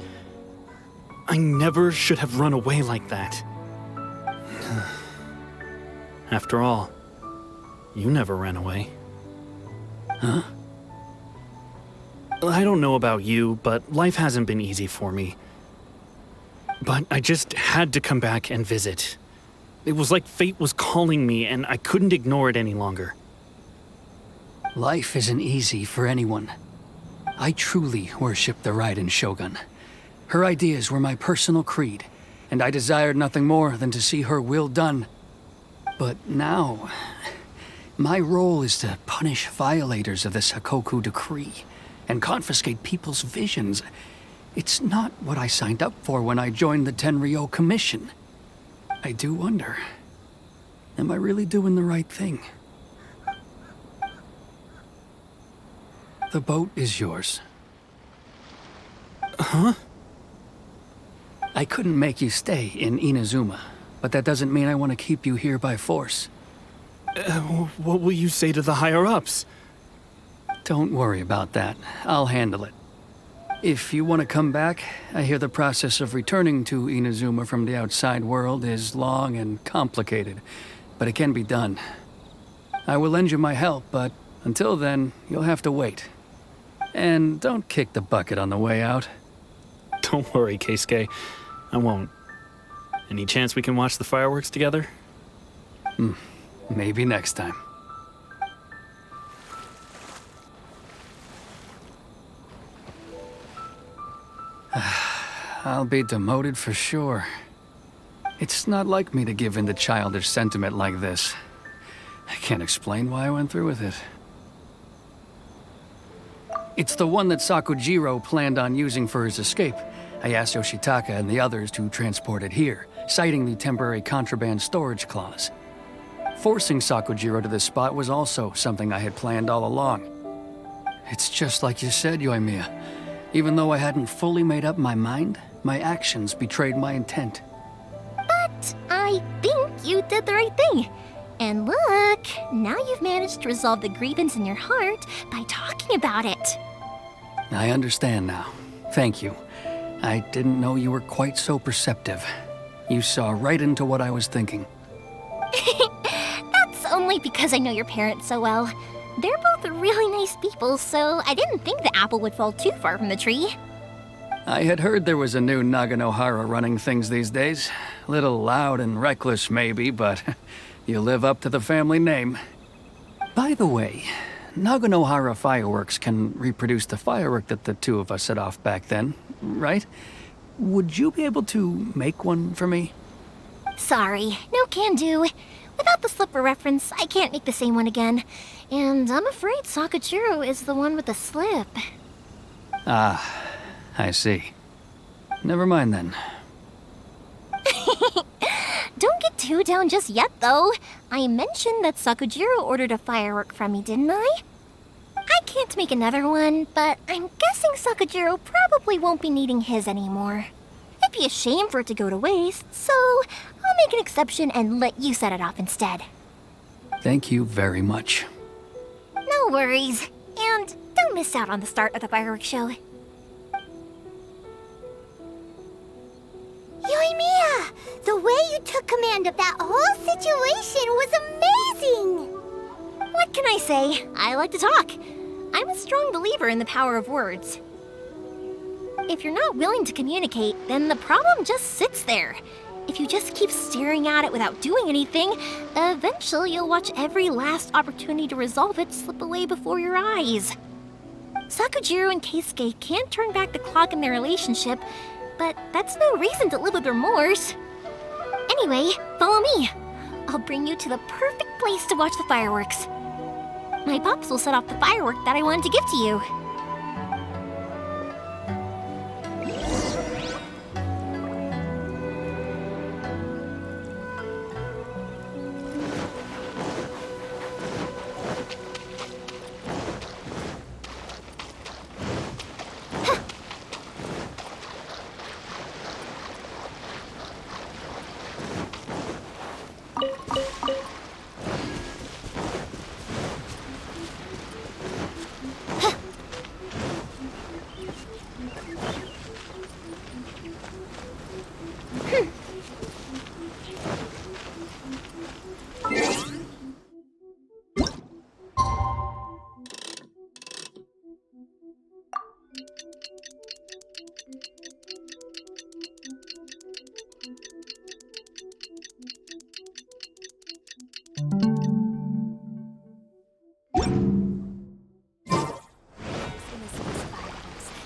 I never should have run away like that. After all, you never ran away. Huh? I don't know about you, but life hasn't been easy for me. But I just had to come back and visit. It was like fate was calling me, and I couldn't ignore it any longer. Life isn't easy for anyone. I truly worship the Raiden Shogun. Her ideas were my personal creed, and I desired nothing more than to see her will done. But now, my role is to punish violators of the Sakoku decree and confiscate people's visions. It's not what I signed up for when I joined the Tenryou Commission. I do wonder, Am I really doing the right thing? The boat is yours. Huh? I couldn't make you stay in Inazuma, but that doesn't mean I want to keep you here by force. What will you say to the higher-ups? Don't worry about that. I'll handle it. If you want to come back, I hear the process of returning to Inazuma from the outside world is long and complicated, but it can be done. I will lend you my help, but until then, you'll have to wait. And don't kick the bucket on the way out. Don't worry, Keisuke. I won't. Any chance we can watch the fireworks together? Maybe next time. I'll be demoted for sure. It's not like me to give in to childish sentiment like this. I can't explain why I went through with it. It's the one that Sakujiro planned on using for his escape. I asked Yoshitaka and the others to transport it here, citing the temporary contraband storage clause. Forcing Sakujiro to this spot was also something I had planned all along. It's just like you said, Yoimiya. Even though I hadn't fully made up my mind, my actions betrayed my intent. But I think you did the right thing. And look, now you've managed to resolve the grievance in your heart by talking about it. I understand now. Thank you. I didn't know you were quite so perceptive. You saw right into what I was thinking. That's only because I know your parents so well. They're both really nice people, so I didn't think the apple would fall too far from the tree. I had heard there was a new Naganohara running things these days. Little loud and reckless, maybe, but you live up to the family name. By the way, Naganohara fireworks can reproduce the firework that the two of us set off back then, right? Would you be able to make one for me? Sorry, no can do. Without the slipper reference, I can't make the same one again. And I'm afraid Sakujiro is the one with the slip. Ah, I see. Never mind then. Don't get too down just yet, though. I mentioned that Sakujiro ordered a firework from me, didn't I? I can't make another one, but I'm guessing Sakujiro probably won't be needing his anymore. It'd be a shame for it to go to waste, so I'll make an exception and let you set it off instead. Thank you very much. No worries. And don't miss out on the start of the fireworks show. Yoimiya! The way you took command of that whole situation was amazing! What can I say? I like to talk. I'm a strong believer in the power of words. If you're not willing to communicate, then the problem just sits there. If you just keep staring at it without doing anything, eventually you'll watch every last opportunity to resolve it slip away before your eyes. Sakujiro and Keisuke can't turn back the clock in their relationship, but that's no reason to live with remorse. Anyway, follow me. I'll bring you to the perfect place to watch the fireworks. My pops will set off the firework that I wanted to give to you.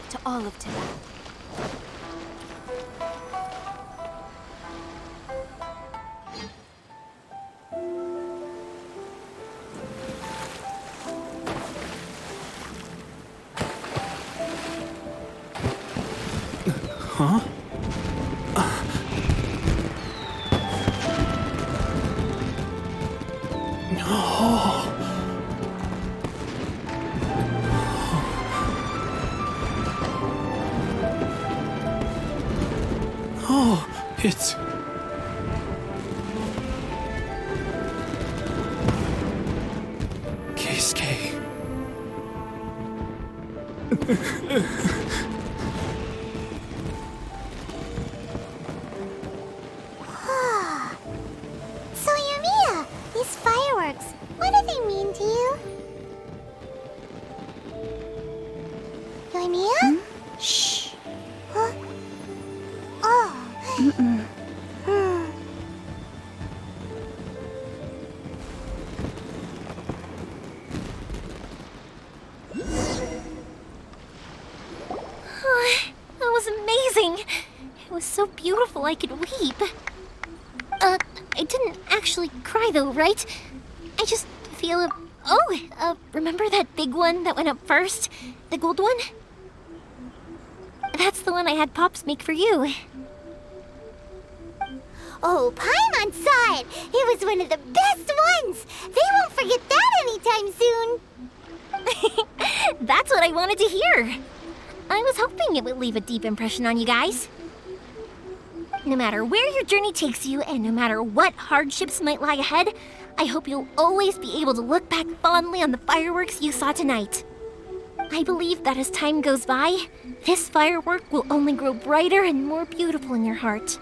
To all of Tibet. Huh? Oh, it's... Keisuke. So, Yoimiya, these fireworks, what do they mean to you? Yoimiya? Shh. Huh? Oh. That was amazing. It was so beautiful I could weep. I didn't actually cry though, right? I just feel remember that big one that went up first? The gold one? That's the one I had Pops make for you. Oh, Paimon saw it! It was one of the best ones! They won't forget that anytime soon! That's what I wanted to hear. I was hoping it would leave a deep impression on you guys. No matter where your journey takes you, and no matter what hardships might lie ahead, I hope you'll always be able to look back fondly on the fireworks you saw tonight. I believe that as time goes by, this firework will only grow brighter and more beautiful in your heart.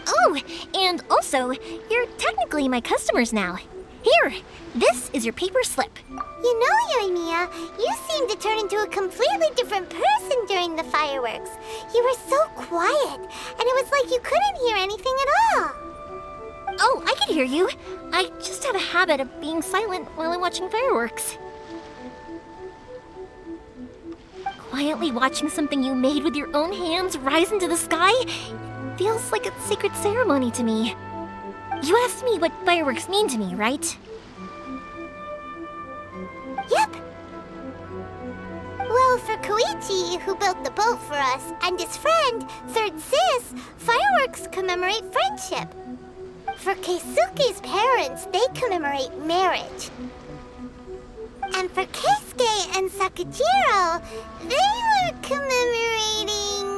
Oh, and also, you're technically my customers now. Here, this is your paper slip. You know, Yoimiya, you seemed to turn into a completely different person during the fireworks. You were so quiet, and it was like you couldn't hear anything at all. Oh, I can hear you. I just have a habit of being silent while I'm watching fireworks. Quietly watching something you made with your own hands rise into the sky feels like a sacred ceremony to me. You asked me what fireworks mean to me, right? Yep. Well, for Koichi, who built the boat for us, and his friend, Third Sis, fireworks commemorate friendship. For Keisuke's parents, they commemorate marriage. And for Keisuke and Sakajiro, they were commemorating...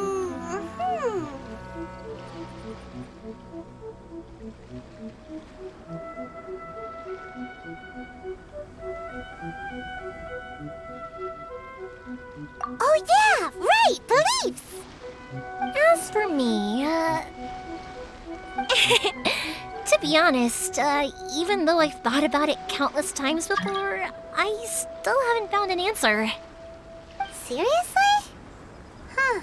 Oh yeah, right, beliefs! As for me, to be honest, even though I've thought about it countless times before, I still haven't found an answer. Seriously? Huh.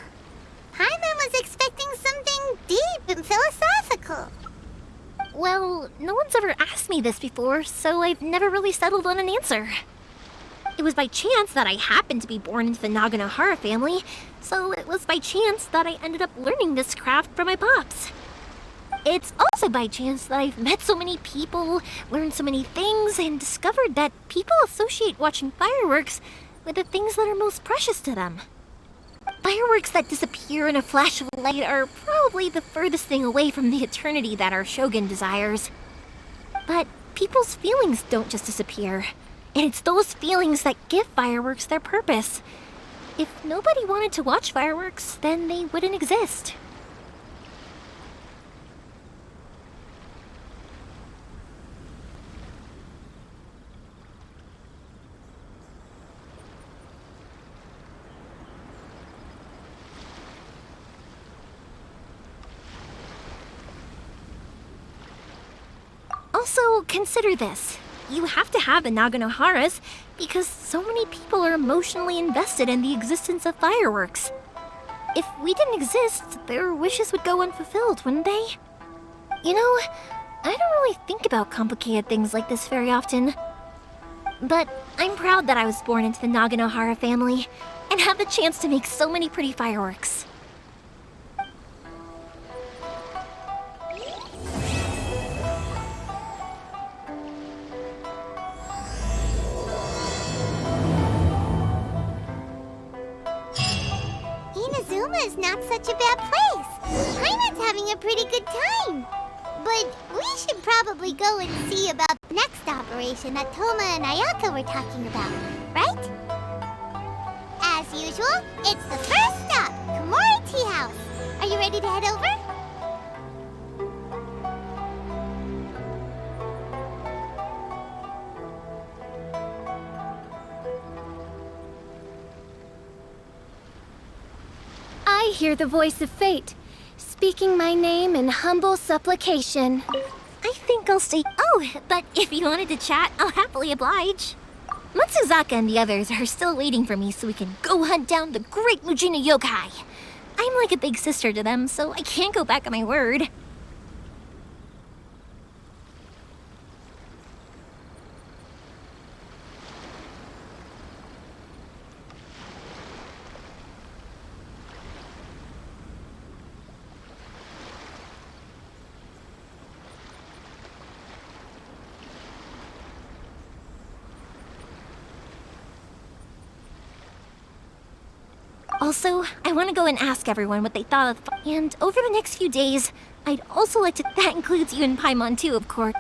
Paimon was expecting something deep and philosophical. Well, no one's ever asked me this before, so I've never really settled on an answer. It was by chance that I happened to be born into the Naganohara family, so it was by chance that I ended up learning this craft from my pops. It's also by chance that I've met so many people, learned so many things, and discovered that people associate watching fireworks with the things that are most precious to them. Fireworks that disappear in a flash of light are probably the furthest thing away from the eternity that our shogun desires. But people's feelings don't just disappear, and it's those feelings that give fireworks their purpose. If nobody wanted to watch fireworks, then they wouldn't exist. Also, consider this. You have to have the Naganoharas because so many people are emotionally invested in the existence of fireworks. If we didn't exist, their wishes would go unfulfilled, wouldn't they? You know, I don't really think about complicated things like this very often. But I'm proud that I was born into the Naganohara family and have the chance to make so many pretty fireworks. Is not such a bad place. Paimon's having a pretty good time. But we should probably go and see about the next operation that Toma and Ayaka were talking about, right? As usual, it's the first stop, Komori Tea House. Are you ready to head over? hear the voice of fate, speaking my name in humble supplication. I think I'll stay. Oh, but if you wanted to chat, I'll happily oblige. Matsuzaka and the others are still waiting for me so we can go hunt down the great Mujina yokai. I'm like a big sister to them, so I can't go back on my word. Also, I want to go and ask everyone what they thought of the and over the next few days, I'd also like to. That includes you and Paimon too, of course.